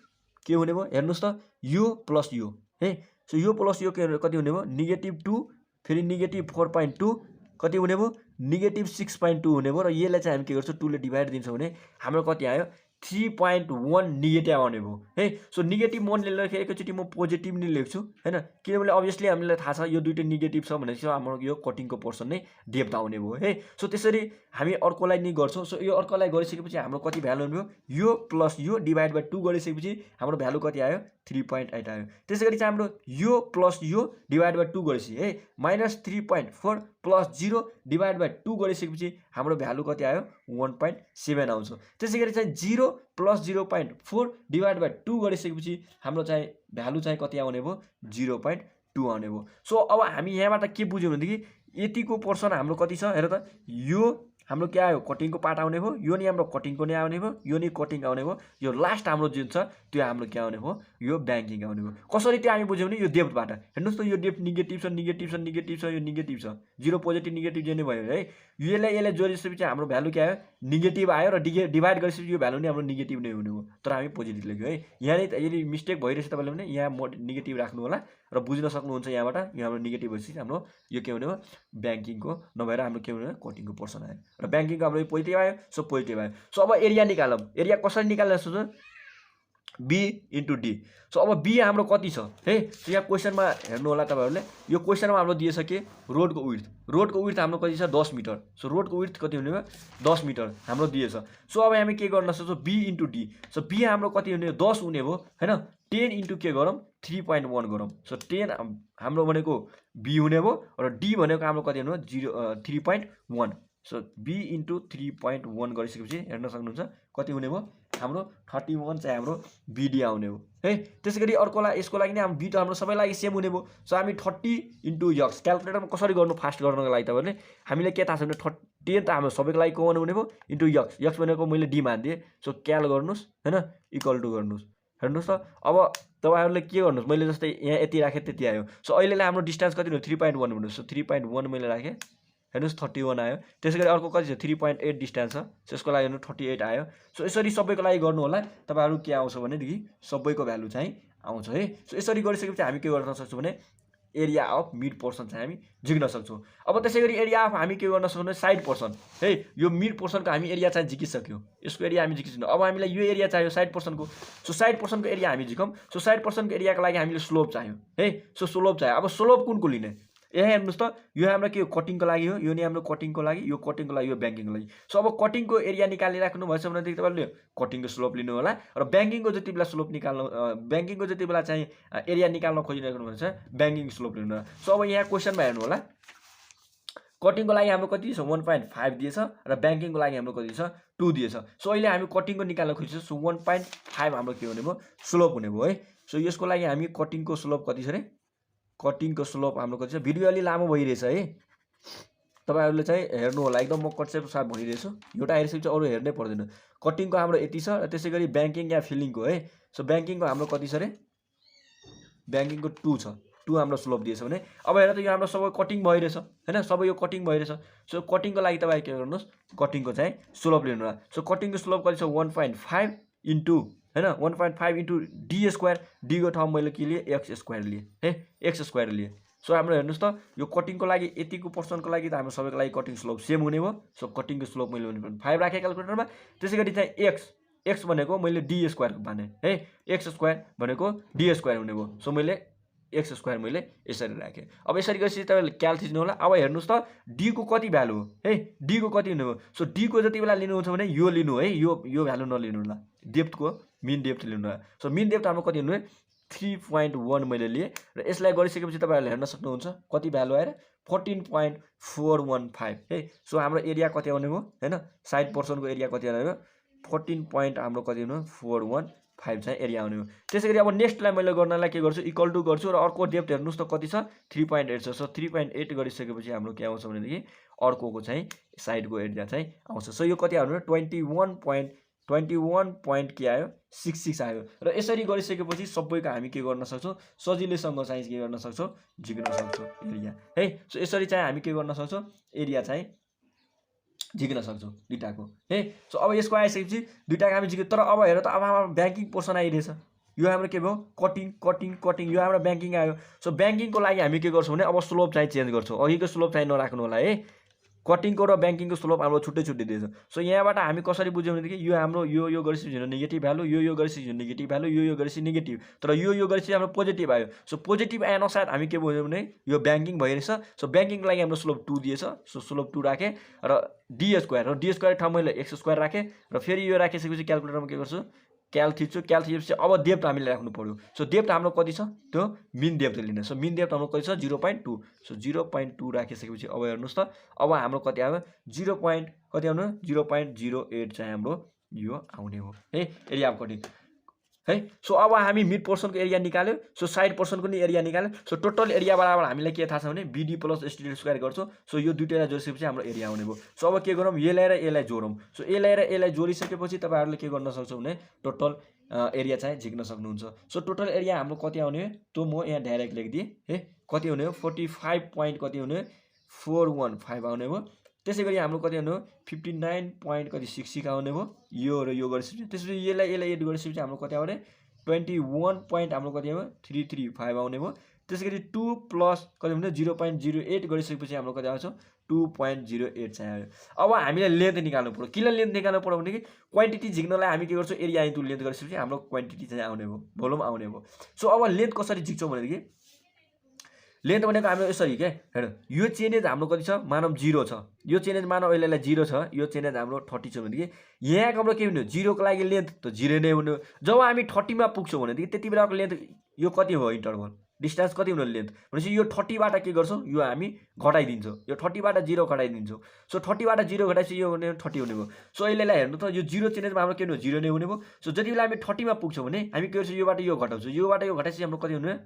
के हुने भयो, हेर्नुहोस् त, यो प्लस यो है। सो यो प्लस यो के कति हुने भयो, -2 फेरि -4.2 कति हुने भयो, -6.2 हुने भयो। र यसलाई चाहिँ हामी के गर्छौँ, 2 ले डिभाइड दिन्छौँ भने हाम्रो कति आयो, 3.1 नेगेटिभ आउने भयो है। सो नेगेटिभ 1 लेख्दाखेरि एकैचोटि म पोजिटिभ नै लेख्छु हैन, किनभने अभियसली हामीलाई थाहा छ यो दुईटै नेगेटिभ छ भनेपछि हाम्रो यो कटिङको पोर्सन नै डेप्थ आउने भयो है। सो त्यसरी हामी अर्कोलाई नि गर्छौँ। सो यो अर्कोलाई गरिसकेपछि हाम्रो कति भ्यालु हुने भयो, यो प्लस यो डिभाइड बाइ 2 गरिसकेपछि हाम्रो भ्यालु कति आयो, 3.8 आयो। त्यसैगरी चाहिँ हाम्रो यो प्लस यो डिभाइड बाइ 2 गरेपछि है -3.4 प्लस 0 डिभाइड बाइ 2 गरिसकेपछि हाम्रो भ्यालु कति आयो, 1.7 आउँछ। त्यसैगरी चाहिँ 0 प्लस 0.4 डिभाइड बाइ 2 गरिसकेपछि हाम्रो चाहिँ भ्यालु चाहिँ कति आउने भयो, 0.2 आउने भयो। सो अब हामी यहाँबाट के बुझ्यौँ भनेदेखि यतिको पोर्सन हाम्रो कति छ हेर त, यो हाम्रो के आयो, कटिङको पार्ट आउने भयो, यो नि हाम्रो कटिङको नै आउने भयो, यो नि कटिङ आउने भयो, यो लास्ट हाम्रो जुन छ त्यो हाम्रो के आउने भयो, यो ब्याङ्किङ आउने भयो। कसरी त्यो हामी बुझ्यौँ भने यो डेप्थबाट हेर्नुहोस् त, यो डेप्थ नेगेटिभ छ, नेगेटिभ छ, नेगेटिभ छ, यो नेगेटिभ छ, 0 पोजिटिभ नेगेटिभ जे नै भयो है। यसलाई जोडिसकेपछि हाम्रो भ्यालु के आयो, नेगेटिभ आयो र डिभाइड गरिसकेपछि यो भ्यालु नै हाम्रो नेगेटिभ नै हुने भयो। तर हामी पोजिटिभ लेख्यौँ है। यहाँ यदि मिस्टेक भइरहेछ तपाईँले भने यहाँ नेगेटिभ राख्नु होला र बुझ्न सक्नुहुन्छ यहाँबाट, यो हाम्रो नेगेटिभ भएपछि हाम्रो यो के हुने भयो, ब्याङ्किङको नभएर हाम्रो के हुने भयो, कटिङको पोर्सन आयो र ब्याङ्किङको हाम्रो पोजिटिभ आयो। सो पोजिटिभ आयो। सो अब एरिया निकालौँ। एरिया कसरी निकाल्न सोच्नु, बी इन्टु डी। सो अब बी हाम्रो कति छ है, यहाँ क्वेसनमा हेर्नु होला तपाईँहरूले, यो क्वेसनमा हाम्रो दिएछ के, रोडको विड्थ। रोडको विड्थ हाम्रो कति छ, 10 मिटर। सो रोडको विड्थ कति हुने भयो, 10 मिटर हाम्रो दिएछ। सो अब हामी के गर्न सक्छौँ, B into D. So B हाम्रो कति हुने, 10 हुने भयो हैन, 10 इन्टु के गरौँ, 3.1 गरौँ। सो 10 हाम्रो भनेको बी हुने भयो र डी भनेको हाम्रो कति हुने भयो, 3.1। सो बी इन्टु 3.1 गरिसकेपछि हेर्न सक्नुहुन्छ कति हुने भयो, हाम्रो 31 चाहिँ हाम्रो बिडी आउने हो है। त्यसैगरी अर्कोलाई यसको लागि नै हाम्रो बी त हाम्रो सबै लागि सेम हुने भयो। सो हामी 30 इन्टु यक्स क्यालकुलेटरमा कसरी गर्नु फास्ट गर्नको लागि तपाईँहरूले, हामीलाई के थाहा छ भने 10 त हाम्रो सबैको लागि कमन हुने भयो इन्टु यक्स। यक्स भनेको मैले डी मानिदिएँ। सो क्याल गर्नुहोस् हैन, इक्वल टु गर्नुहोस्। हेर्नुहोस् त, अब तपाईँहरूले के गर्नुहोस्, मैले जस्तै यहाँ यति राखेँ त्यति आयो। सो अहिलेलाई हाम्रो डिस्टेन्स कति हो, 3.1 हुनु। सो 3.1 मैले राखेँ, हेर्नुहोस् 31 आयो। त्यसै गरी अर्को कति छ, 3.8 डिस्टेन्स छ। सो यसको लागि हेर्नु 38 आयो। सो यसरी सबैको लागि गर्नु होला। तपाईँहरू के आउँछ भनेदेखि सबैको भ्यालु चाहिँ आउँछ है। सो यसरी गरिसकेपछि हामी के गर्न सक्छौँ भने एरिया अफ मिड पोर्सन चाहिँ हामी झिक्न सक्छौँ। अब त्यसै गरी एरिया अफ हामी के गर्न सक्छौँ भने साइड पोर्सन है। यो मिड पोर्सनको हामी एरिया चाहिँ झिकिसक्यौँ, यसको एरिया हामी झिकिसक्यौँ। अब हामीलाई यो एरिया चाहियो साइड पोर्सनको। सो साइड पोर्सनको एरिया हामी झिकौँ। सो साइड पोर्सनको एरियाको लागि हामीले स्लोप चाहियो है। सो स्लोप चाहियो। अब स्लोप कुनको लिने, यहाँ हेर्नुहोस् त, यो हाम्रो के हो, कटिङको लागि हो, यो नि हाम्रो कटिङको लागि, यो कटिङको लागि, यो ब्याङ्किङको लागि। सो अब कटिङको एरिया निकालिराख्नु भएछ भनेदेखि तपाईँले कटिङको स्लोप लिनु होला र ब्याङ्किङको जति बेला स्लोप निकाल्नु, ब्याङ्किङको जति बेला चाहिँ एरिया निकाल्न खोजिरहेको भन्छ ब्याङ्किङ स्लोप लिनु होला। सो अब यहाँ क्वेसनमा हेर्नु होला, कटिङको लागि हाम्रो कति छ, 1.5 दिएछ र ब्याङ्किङको लागि हाम्रो कति छ, 2 दिएछ। सो अहिले हामी कटिङको निकाल्न खोजिन्छ। सो 1.5 हाम्रो के हुने भयो, स्लोप हुने भयो है। सो यसको लागि हामी कटिङको स्लोप कति छ रे, कटिङको स्लोप हाम्रो कति छ, भिडियो अलि लामो भइरहेछ है, तपाईँहरूले चाहिँ हेर्नु होला। एकदम म कन्सेप्ट साथ भनिरहेछु, एउटा हेरिसकेपछि अरू हेर्नै पर्दैन। कटिङको हाम्रो यति छ र त्यसै गरी ब्याङ्किङ या फिलिङको है। सो ब्याङ्किङको हाम्रो कति छ रे, ब्याङ्किङको 2 छ 2 हाम्रो स्लोप दिएछ भने अब हेर त यो हाम्रो सबै कटिङ भइरहेछ हैन सबै यो कटिङ भइरहेछ सो कटिङको लागि तपाईँ के गर्नुहोस् कटिङको चाहिँ स्लोप लिनु होला सो कटिङको स्लोप कति छ 1.5 इन्टु हैन 1.5 इन्टु डी स्क्वायर डी को ठाउँ मैले के लिए एक्स स्क्वायर लिए है एक्स स्क्वायर लिए सो हाम्रो हेर्नुहोस् त यो कटिङको लागि यतिको पर्सनको लागि त हाम्रो सबैको लागि कटिङ स्लोप सेम हुने भयो सो कटिङको स्लोप मैले 5 राखेँ क्याल्कुलेटरमा त्यसैगरी चाहिँ एक्स भनेको मैले डी स्क्वायर भने है एक्स स्क्वायर भनेको डी स्क्वायर हुने भयो सो मैले एक्स स्क्वायर मैले यसरी राखेँ अब यसरी गरेपछि तपाईँले क्याल थिच्नु होला अब हेर्नुहोस् त डी को कति भ्यालु हो है डी को कति हुने भयो सो डी को जति बेला लिनुहुन्छ भने यो लिनु है यो भ्यालु नलिनु होला डेप्थको मिन डेप्थ लिनु होला सो मिन डेप्थ हाम्रो कति हुने 3.1 मैले लिए र यसलाई गरिसकेपछि तपाईँहरूले हेर्न सक्नुहुन्छ कति भ्यालु आएर 14.415 है सो हाम्रो एरिया कति आउने भयो हैन साइड पोर्सनको एरिया कति आउने भयो 14 हाम्रो कति हुनु 415 चाहिँ एरिया आउने हो त्यसैगरी अब नेक्स्टलाई मैले गर्नलाई के गर्छु इक्वल टु गर्छु र अर्को डेप्थ हेर्नुहोस् त कति छ 3.8 छ सो 3.8 गरिसकेपछि हाम्रो के आउँछ भनेदेखि अर्कोको चाहिँ साइडको एरिया चाहिँ आउँछ सो यो कति आउने 21 के आयो 66 आयो र यसरी गरिसकेपछि सबैको हामी के गर्न सक्छौँ सजिलैसँग चाहिँ के गर्न सक्छौँ झिक्न सक्छौँ एरिया है सो यसरी चाहिँ हामी के गर्न सक्छौँ एरिया चाहिँ झिक्न सक्छौँ दुईटाको है सो अब यसको आइसकेपछि दुईटाको हामी झिक्यो तर अब हेर त अब हाम्रो ब्याङ्किङ पोर्सन आइरहेछ यो हाम्रो के भयो कटिङ यो हाम्रो ब्याङ्किङ आयो सो ब्याङ्किङको लागि हामी के गर्छौँ भने अब स्लोप चाहिँ चेन्ज गर्छौँ अघिको स्लोप चाहिँ नराख्नु होला है कटिङको र ब्याङ्किङको स्लोप हाम्रो छुट्टै दिएछ सो यहाँबाट हामी कसरी बुझ्यौँ भनेदेखि यो हाम्रो यो गरिसकेपछि नेगेटिभ भ्यालु यो गरिसकेपछि नेगेटिभ भ्यालु यो गरिसकेपछि नेगेटिभ तर यो गरिसकेपछि हाम्रो पोजिटिभ आयो सो पोजिटिभ आएनसाथ हामी के बुझ्यौँ भने यो ब्याङ्किङ भइरहेछ सो ब्याङ्किङको लागि हाम्रो स्लोप 2 दिएछ सो स्लोप 2 राखेँ र डी स्क्वायर ठाउँ मैले एक्स स्क्वायर राखेँ र फेरि यो राखिसकेपछि क्याल्कुलेटरमा के गर्छु क्याल थिचेपछि अब डेप्थ हामीले राख्नु पर्यो सो डेप्थ हाम्रो कति छ त्यो मिन डेप्थ लिने सो मिन डेप्थ हाम्रो कति छ 0.2 सो 0.2 राखिसकेपछि अब हेर्नुहोस् त अब हाम्रो कति आयो कति आउनु 0.08 चाहिँ हाम्रो यो आउने हो है एरिया अफ कटिङ है सो अब हामी मिड पोर्सनको एरिया निकाल्यो सो साइड पोर्सनको नि एरिया निकाल्यो सो टोटल एरिया बराबर हामीलाई के थाहा छ भने बीडी प्लस एसटी स्क्वायर गर्छौँ सो यो दुईटालाई जोडिसकेपछि हाम्रो एरिया आउने भयो सो अब के गरौँ यसलाई र यसलाई जोडौँ सो यसलाई र यसलाई जोडिसकेपछि तपाईँहरूले के गर्न सक्छौँ भने टोटल एरिया चाहिँ झिक्न सक्नुहुन्छ सो टोटल एरिया हाम्रो कति आउने हो त्यो म यहाँ डाइरेक्ट लेखिदिएँ है कति हुने हो 45 कति हुने 415 आउने भयो त्यसै गरी हाम्रो कति आउने हो 59.66 आउने भयो यो र यो गरिसकेपछि त्यसपछि यसलाई एड गरिसकेपछि हाम्रो कति आउने 21 हाम्रो कति आयो 335 आउने भयो त्यसै गरी 2 प्लस कति भने 0.08 गरिसकेपछि हाम्रो कति आउँछ 2.08 चाहिँ आयो अब हामीले लेन्थ निकाल्नु पर्यो किन लेन्थ निकाल्नु पर्यो भनेदेखि क्वान्टिटी झिक्नलाई हामी के गर्छौँ एरिया इन्टु लेन्थ गरिसकेपछि हाम्रो क्वान्टिटी चाहिँ आउने भयो भोल्युम आउने भयो सो अब लेन्थ कसरी झिक्छौँ भनेदेखि लेन्थ भनेको हाम्रो यसरी के हेर यो चेन्जेज हाम्रो कति छ मानव 0 छ यो चेन्जेज मानव अहिले 0 छ यो चेन्जेज हाम्रो 30 छ भनेदेखि यहाँको हाम्रो के हुने 0 को लागि लेन्थ त 0 नै हुने जब हामी 30 मा पुग्छौँ भनेदेखि त्यति बेलाको लेन्थ यो कति हो इन्टरभल डिस्टेन्स कति हुने लेन्थ भनेपछि यो 30 बाट के गर्छौँ यो हामी घटाइदिन्छौँ यो 30 बाट 0 घटाइदिन्छौँ सो 30 बाट 0 घटाएपछि यो हुने 30 हुने भयो सो अहिलेलाई हेर्नु त यो 0 चेन्जेजमा हाम्रो के हुने 0 नै हुने भयो सो जति बेला हामी 30 मा पुग्छौँ भने हामी के गर्छौँ योबाट यो घटाउँछौँ योबाट यो घटाएपछि हाम्रो कति हुने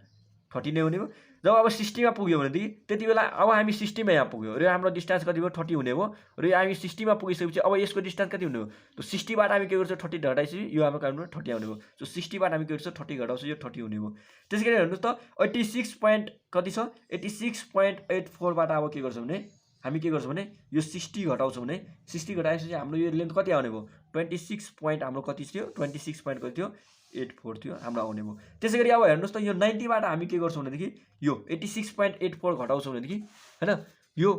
30 नै हुने भयो जब अब 60 मा पुग्यो भनेदेखि त्यति बेला अब हामी 60 मा यहाँ पुग्यो र हाम्रो डिस्टेन्स कति भयो 30 हुने भयो र हामी 60 मा पुगिसकेपछि अब यसको डिस्टेन्स कति हुने हो त्यो 60 बाट हामी के गर्छौँ 30 घटाएपछि यो हाम्रो कति 30 आउने भयो सो 60 बाट हामी के गर्छौँ 30 घटाउँछौँ यो 30 हुने भयो त्यसैगरी हेर्नुहोस् त 86 पोइन्ट कति छ 86.84 बाट अब के गर्छौँ भने हामी के गर्छौँ भने यो 60 घटाउँछौँ भने 60 घटाएपछि हाम्रो यो लेन्थ कति आउने भयो 26 पोइन्ट हाम्रो कति थियो 26 पोइन्ट कति थियो 84 थियो हाम्रो आउने भयो त्यसैगरी अब हेर्नुहोस् त यो 90 बाट हामी के गर्छौँ भनेदेखि यो 86.84 घटाउँछौँ भनेदेखि हैन यो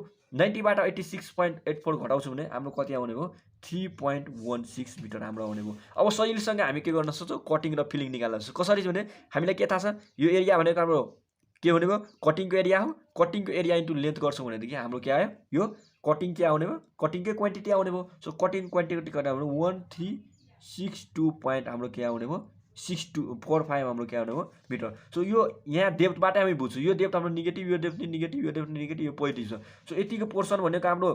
90 बाट 86.84 घटाउँछौँ भने हाम्रो कति आउने भयो 3.16 मिटर हाम्रो आउने भयो अब सजिलोसँग हामी के गर्न सक्छौँ कटिङ र फिलिङ निकाल्न सक्छौँ कसरी भने हामीलाई के थाहा छ यो एरिया भनेको हाम्रो के हुने भयो कटिङको एरिया हो कटिङको एरिया इन्टु लेन्थ गर्छौँ भनेदेखि हाम्रो के आयो यो कटिङ के आउने भयो कटिङकै क्वान्टिटी आउने भयो सो कटिङ क्वान्टिटी कति आउने 1362 पोइन्ट हाम्रो के आउने भयो 6245 हाम्रो के आउने भयो मिटर सो यो यहाँ डेप्थबाट हामी बुझ्छौँ यो डेप्थ हाम्रो नेगेटिभ यो डेप्थ नेगेटिभ यो डेप्थ नेगेटिभ यो पोजिटिभ छ सो यतिको पोर्सन भनेको हाम्रो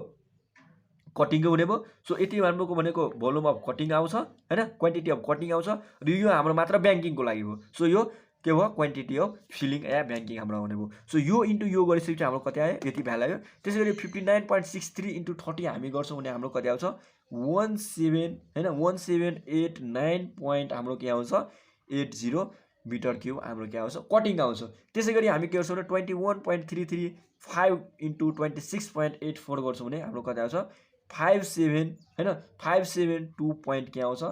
कटिङको हुने भयो सो यति हाम्रो भनेको भोल्युम अफ कटिङ आउँछ हैन क्वान्टिटी अफ कटिङ आउँछ र यो हाम्रो मात्र ब्याङ्किङको लागि हो सो यो के भयो quantity of feeling yeah banking हाम्रो आउने भयो सो यो इन्टु यो गरिसकेपछि हाम्रो कति आयो यति भ्यालु आयो त्यसै गरी 59.63 इन्टु 30 हामी गर्छौँ भने हाम्रो कति आउँछ 17 हैन 1789 पोइन्ट हाम्रो के आउँछ 80 मिटर क्युब हाम्रो के आउँछ कटिङ आउँछ। त्यसै गरी हामी के गर्छौँ भने 21.335 इन्टु 26.84 गर्छौँ भने हाम्रो कति आउँछ 57 होइन 572 के आउँछ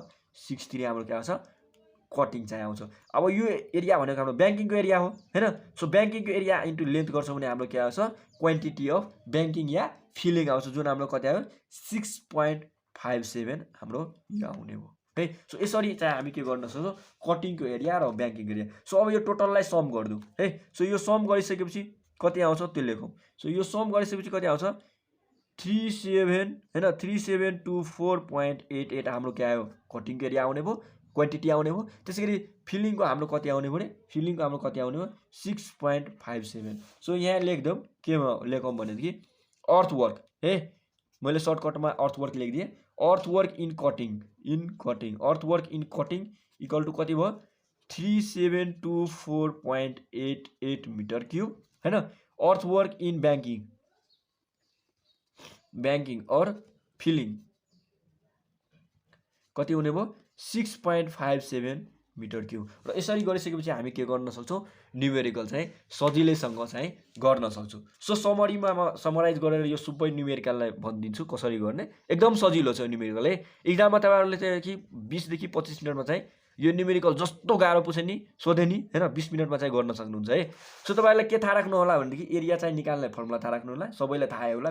63 हाम्रो के आउँछ कटिङ चाहिँ आउँछ। अब यो एरिया भनेको हाम्रो ब्याङ्किङको एरिया हो होइन। सो ब्याङ्किङको एरिया इन्टु लेन्थ गर्छौँ भने हाम्रो के आउँछ quantity of banking yeah feeling आउँछ, जुन हाम्रो कति आयो 6.57 हाम्रो यो आउने हो है। सो यसरी चाहिँ हामी के गर्न सक्छौँ कटिङको एरिया र ब्याङ्किङ एरिया। सो अब यो टोटललाई सम गरिदिउँ है। सो यो सम गरिसकेपछि कति आउँछ त्यो लेखौँ। सो यो सम गरिसकेपछि कति आउँछ 3724.88 हाम्रो के आयो कटिङको एरिया आउने भयो, क्वान्टिटी आउने भयो। त्यसै गरी फिलिङको हाम्रो कति आउने भने फिलिङको हाम्रो कति आउने भयो 6.57। सो यहाँ लेख्दौँ केमा लेखौँ भनेदेखि अर्थवर्क है, मैले सर्टकटमा अर्थवर्क लेखिदिएँ। Earthwork in cutting earthwork in cutting equal to कति भयो 3724.88 मिटर क्युब होइन। अर्थवर्क इन ब्याङ्किङ और फिलिङ कति हुने भयो 6.57 मिटर क्युब। र यसरी गरिसकेपछि हामी के गर्न सक्छौँ न्युमेरिकल चाहिँ सजिलैसँग चाहिँ गर्न सक्छौँ। सो समरीमा म समराइज गरेर यो सबै न्युमेरिकललाई भनिदिन्छु कसरी गर्ने। एकदम सजिलो छ न्युमेरिकल है। इक्जाममा तपाईँहरूले चाहिँ कि 20 देखि 25 मिनटमा चाहिँ यो न्युमेरिकल जस्तो गाह्रो पुछे नि सोधे नि होइन 20 मिनटमा चाहिँ गर्न सक्नुहुन्छ है। सो तपाईँहरूलाई के थाहा राख्नु होला भनेदेखि एरिया चाहिँ निकाल्ने फर्मुला थाहा राख्नु होला। सबैलाई थाहा होला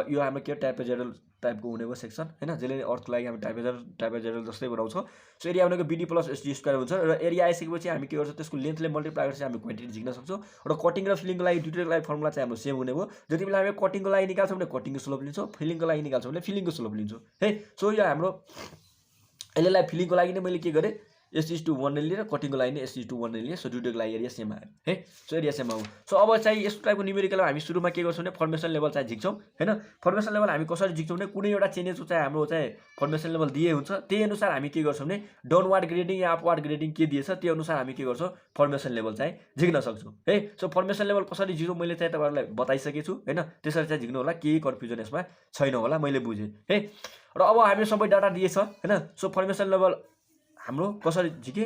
यो हाम्रो के ट्रापेजोइडल टाइपको हुने भयो सेक्सन होइन, जसले अर्थको लागि हामी ट्रापेजोइडल जस्तै बनाउँछौँ। सो एरिया भनेको BD + SG² हुन्छ र एरिया आइसकेपछि हामी के गर्छौँ त्यसको लेन्थले मल्टिप्लाई गरेर हामी क्वान्टिटी झिक्न सक्छौँ। र कटिङ र फिलिङको लागि दुईटैको लागि फर्मुला चाहिँ हाम्रो सेम हुने भयो। जति बेला हामी कटिङको लागि निकाल्छौँ भने कटिङको स्लोप लिन्छौँ, फिलिङको लागि निकाल्छौँ भने फिलिङको स्लोप लिन्छौँ है। सो यो हाम्रो यसलाई फिलिङको लागि नै मैले के गरेँ S:1 नै लिएर कटिङको लागि नै S:1 नै लिएँ। सो दुईटैको लागि एरिया सेम आयो है। सो एरिया सेम आयो। सो अब चाहिँ यस्तो टाइपको न्युमेरिकलमा हामी सुरुमा के गर्छौँ भने फर्मेसन लेभल चाहिँ झिक्छौँ होइन। फर्मेसन लेभल हामी कसरी झिक्छौँ भने कुनै एउटा चेन्जेस चाहिँ हाम्रो चाहिँ फर्मेसन लेभल दिए हुन्छ, त्यही अनुसार हामी के गर्छौँ भने डाउनवार्ड ग्रेडिङ या अपवार्ड ग्रेडिङ के दिएछ त्यो अनुसार हामी के गर्छौँ फर्मेसन लेभल चाहिँ झिक्न सक्छौँ है। सो फर्मेसन लेभल कसरी झिक्छौँ मैले चाहिँ तपाईँहरूलाई बताइसकेको छु होइन। त्यसरी चाहिँ झिक्नु होला, केही कन्फ्युजन यसमा छैन होला, मैले बुझेँ है। र अब हामी सबै डाटा दिएछ होइन। सो फर्मेसन लेभल हाम्रो कसरी झिके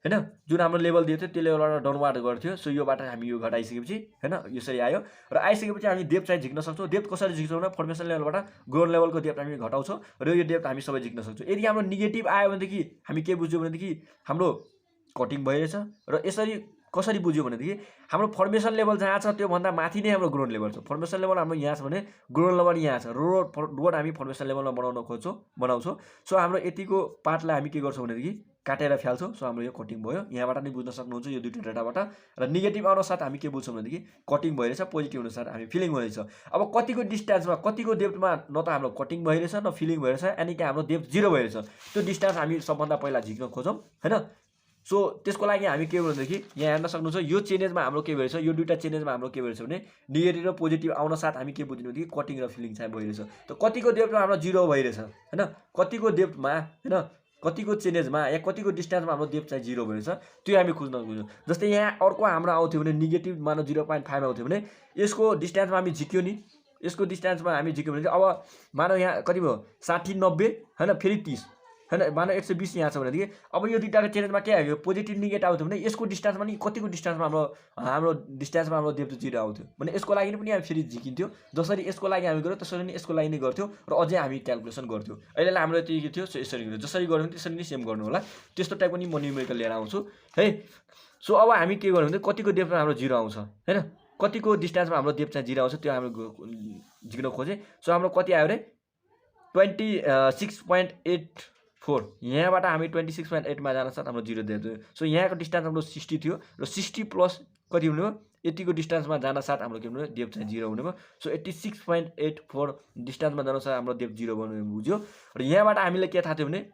होइन, जुन हाम्रो लेभल दिएको थियो त्यो लेभलबाट डाउनवार्ड गर्थ्यो। सो योबाट हामी यो घटाइसकेपछि होइन यसरी आयो र आइसकेपछि हामी डेप्थ चाहिँ झिक्न सक्छौँ। डेप्थ कसरी झिक्छौँ भने फर्मेसन लेभलबाट ग्राउन्ड लेभलको डेप्थ हामी घटाउँछौँ र यो डेप्थ हामी सबै झिक्न सक्छौँ। यदि हाम्रो नेगेटिभ आयो भनेदेखि हामी के बुझ्यौँ भनेदेखि हाम्रो कटिङ भइरहेछ। र यसरी कसरी बुझ्यो भनेदेखि हाम्रो फर्मेसन लेभल जहाँ छ त्योभन्दा माथि नै हाम्रो ग्राउन्ड लेभल छ। फर्मेसन लेभल हाम्रो यहाँ छ भने ग्राउन्ड लेभल यहाँ छ। रोड हामी फर्मेसन लेभलमा बनाउँछौँ। सो हाम्रो यतिको पार्टलाई हामी के गर्छौँ भनेदेखि काटेर फ्याल्छौँ। सो हाम्रो यो कटिङ भयो, यहाँबाट नै बुझ्न सक्नुहुन्छ यो दुईवटा डाटाबाट। र नेगेटिभ अनुसार हामी के बुझ्छौँ भनेदेखि कटिङ भइरहेछ, पोजिटिभ अनुसार हामी फिलिङ भइरहेछ। अब कतिको डिस्टेन्समा कतिको डेप्थमा न त हाम्रो कटिङ भइरहेछ न फिलिङ भइरहेछ, यानि कि हाम्रो डेप्थ 0 भइरहेछ। त्यो डिस्टेन्स हामी सबभन्दा पहिला झिक्न खोजौँ होइन। सो त्यसको लागि हामी के भनेदेखि यहाँ हेर्न सक्नुहुन्छ यो चेन्जेसमा हाम्रो के भइरहेछ, यो दुईवटा चेन्जेसमा हाम्रो के भइरहेछ भने नेगेटिभ र पोजिटिभ आउन साथ हामी के बुझ्नु भनेदेखि कटिङ र फिलिङ चाहिँ भइरहेछ। त कतिको डेप्थमा हाम्रो 0 भइरहेछ होइन, कतिको डेप्थमा होइन कतिको चेन्जेसमा या कतिको डिस्टेन्समा हाम्रो डेप्थ चाहिँ 0 भइरहेछ त्यो हामी खोज्छौँ। जस्तै यहाँ अर्को हाम्रो आउँथ्यो भने नेगेटिभ मानव 0.5 आउँथ्यो भने यसको डिस्टेन्समा हामी झिक्यो नि, यसको डिस्टेन्समा हामी झिक्यो भने अब मानव यहाँ कति भयो 60 90 होइन, फेरि 30 होइन, मानव 120 यहाँ छ भनेदेखि अब यो दुईवटाको चेन्जेसमा के आयो पोजिटिभ नेगेटिभ आउँथ्यो भने यसको डिस्टेन्समा नि कतिको डिस्टेन्समा हाम्रो डिस्टेन्समा हाम्रो डेप्थ 0 आउँथ्यो भने यसको लागि पनि हामी फेरि झिकिन्थ्यो। जसरी यसको लागि हामी गऱ्यौँ त्यसरी नै यसको लागि नै गर्थ्यौँ र अझै हामी क्यालकुलेसन गर्थ्यौँ। अहिले हाम्रो यति थियो। सो यसरी गऱ्यो, जसरी गऱ्यौँ त्यसरी नै सेम गर्नु होला। त्यस्तो टाइपको नि म न्युमेरिकल लिएर आउँछु है। सो अब हामी के गर्यौँ भने कतिको डेप्थमा हाम्रो 0 आउँछ होइन, कतिको डिस्टेन्समा हाम्रो डेप्थ चाहिँ 0 आउँछ त्यो हामी झिक्न खोजेँ। सो हाम्रो कति आयो अरे 26.84, यहाँबाट हामी 26.8मा जान साथ हाम्रो 0 दिएको। सो यहाँको डिस्टेन्स हाम्रो 60 थियो र 60 प्लस कति हुने भयो यतिको डिस्टेन्समा जान साथ हाम्रो के हुने डेप्थ चाहिँ 0 हुने भयो। सो 86.84 डिस्टेन्समा जान साथ हाम्रो डेप्थ 0 बन्ने बुझ्यो। र यहाँबाट हामीले के थाहा थियो भने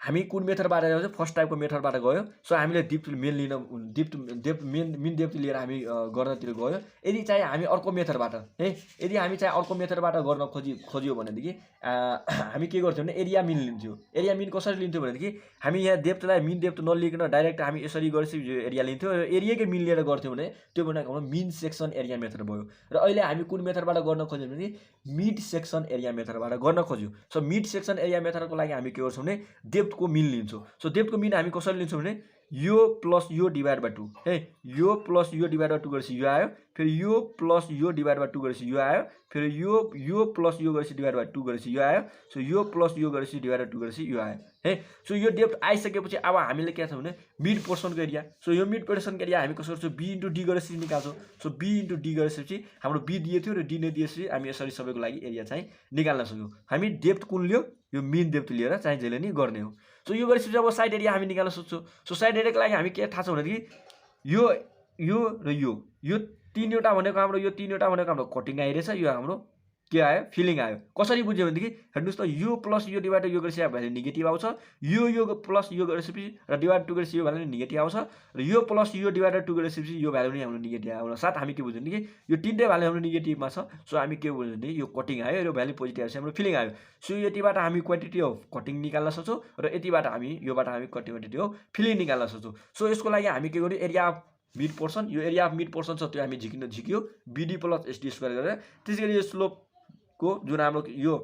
हामी कुन मेथडबाट जान्छौँ फर्स्ट टाइपको मेथडबाट गयो। सो हामीले डेप्थ मिन डेप्थ लिएर हामी गर्नतिर गयो। यदि चाहिँ हामी अर्को मेथडबाट है, यदि हामी चाहिँ अर्को मेथडबाट गर्न खोज्यो भनेदेखि हामी के गर्थ्यौँ भने एरिया मिन लिन्थ्यौँ। एरिया मिन कसरी लिन्थ्यौँ भनेदेखि हामी यहाँ डेप्थलाई मिन डेप्थ नलिकन डाइरेक्ट हामी यसरी गरेपछि एरिया लिन्थ्यौँ। र एरियाकै मिन लिएर गर्थ्यौँ भने त्यो भनेको हाम्रो मिन सेक्सन एरिया मेथड भयो। र अहिले हामी कुन मेथडबाट गर्न खोज्यौँ भने मिड सेक्सन एरिया मेथडबाट गर्न खोज्यौँ। सो मिड सेक्सन एरिया मेथडको लागि हामी के गर्छौँ भने डेप्थको मिन लिन्छौँ। सो डेप्थको मिन हामी कसरी लिन्छौँ भने यो प्लस यो डिभाइड बाई 2 है, यो प्लस यो डिभाइड बाई 2 गरेपछि यो आयो, फेरि यो प्लस यो डिभाइड बाई 2 गरेपछि यो आयो, फेरि यो प्लस यो गरेपछि डिभाइड बाई 2 गरेपछि यो आयो। सो यो प्लस यो गरेपछि डिभाइड बाई 2 गरेपछि यो आयो है। सो यो डेप्थ आइसकेपछि अब हामीले के छ भने मिड पोर्सनको एरिया। सो यो मिड पोर्सनको एरिया हामी कसो गर्छौँ, बी इन्टु डी गरेपछि निकाल्छौँ। सो बी इन्टु डी गरेपछि हाम्रो बी दिएको थियो र डी नै दिएपछि हामी यसरी सबैको लागि एरिया चाहिँ निकाल्न सक्छौँ। हामी डेप्थ कुन लियो, यो मिन डेप्थ लिएर चाहिँ जहिले नि गर्ने हो। सो यो गरेपछि अब साइड एरिया हामी निकाल्न सक्छौँ। सो साइड एरियाको लागि हामी के थाहा छ भनेदेखि यो र यो तीनवटा भनेको हाम्रो, यो तीनवटा भनेको हाम्रो कटिङ आइरहेछ, यो हाम्रो के आयो, फिलिङ आयो। कसरी बुझ्यो भनेदेखि हेर्नुहोस् त, यो प्लस यो डिभाइड यो गरेपछि भ्यालु नेगेटिभ आउँछ, यो प्लस यो गरेपछि र डिभाइड 2 गरेपछि यो भ्यालु नेगेटिभ आउँछ, र यो प्लस यो डिभाइड 2 गरेपछि यो भ्यालु नै हाम्रो नेगेटिभ आउँछ। साथ हामी के बुझ्यौँ कि यो तीनटै भ्यालु हाम्रो नेगेटिभमा छ। सो हामी के बुझ्यौँ भने यो कटिङ आयो, यो भ्यालु पोजिटिभ आएपछि हाम्रो फिलिङ आयो। सो यतिबाट हामी क्वान्टिटी अफ कटिङ निकाल्न सक्छौँ र यतिबाट हामी योबाट हामी क्वान्टिटी अफ फिलिङ निकाल्न सक्छौँ। सो यसको लागि हामी के गर्यो, एरिया अफ मिड पोर्सन, यो एरिया अफ मिड पोर्सन छ त्यो हामी झिक्यो बीडी प्लस एसडी स्क्वायर गरेर। त्यसै गरी यो स्लोप को जुन हाम्रो यो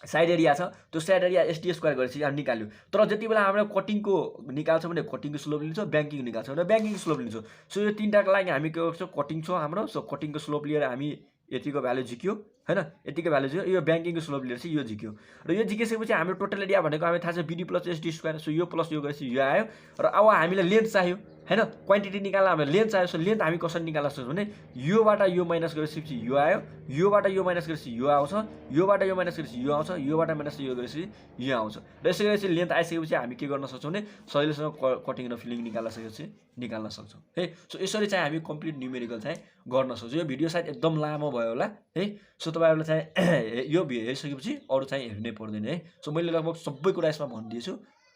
साइड एरिया छ त्यो साइड एरिया एसडी स्क्वायर गरेपछि हामी निकाल्यो। तर जति बेला हाम्रो कटिङको निकाल्छ भने कटिङको स्लोप लिन्छौँ, ब्याङ्किङ निकाल्छ भने ब्याङ्किङ स्लोप लिन्छौँ। सो यो तीनटाको लागि हामी के गर्छौँ, कटिङ छ हाम्रो, सो कटिङको स्लोप लिएर हामी यतिको भ्यालु झिक्यो हैन, यतिको भ्यालु झिक्यो, यो ब्याङ्किङको स्लोप लिएर चाहिँ यो झिक्यो। र यो झिकिसकेपछि हाम्रो टोटल एरिया भनेको हामी थाहा छ BD plus SD square. So यो प्लस यो गरेपछि यो आयो र अब हामीलाई लेन्थ चाहियो हैन, क्वान्टिटी निकाल्न हामीलाई लेन्थ चाहियो। सो लेन्थ हामी कसरी निकाल्न सक्छौँ भने योबाट यो माइनस गरेपछि यो आयो, योबाट यो माइनस गरेपछि यो आउँछ, योबाट यो माइनस गरेपछि यो आउँछ, योबाट माइनस यो गरेपछि यो आउँछ। र यसै गरेपछि लेन्थ आइसकेपछि हामी के गर्न सक्छौँ भने सजिलोसँग कटिङ र फिलिङ निकाल्न सक्छौँ है। सो यसरी चाहिँ हामी कम्प्लिट न्युमेरिकल चाहिँ गर्न सक्छौँ। यो भिडियो सायद एकदम लामो भयो होला है। सो तपाईँहरूलाई चाहिँ यो हेरिसकेपछि अरू चाहिँ हेर्नै पर्दैन है। सो मैले लगभग सबै कुरा यसमा भनिदिएछु।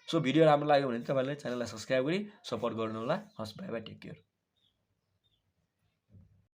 सो भिडियो राम्रो लाग्यो भने तपाईँहरूले च्यानललाई सब्सक्राइब गरी सपोर्ट गर्नु होला। हस्, बाई बाई, टेक केयर।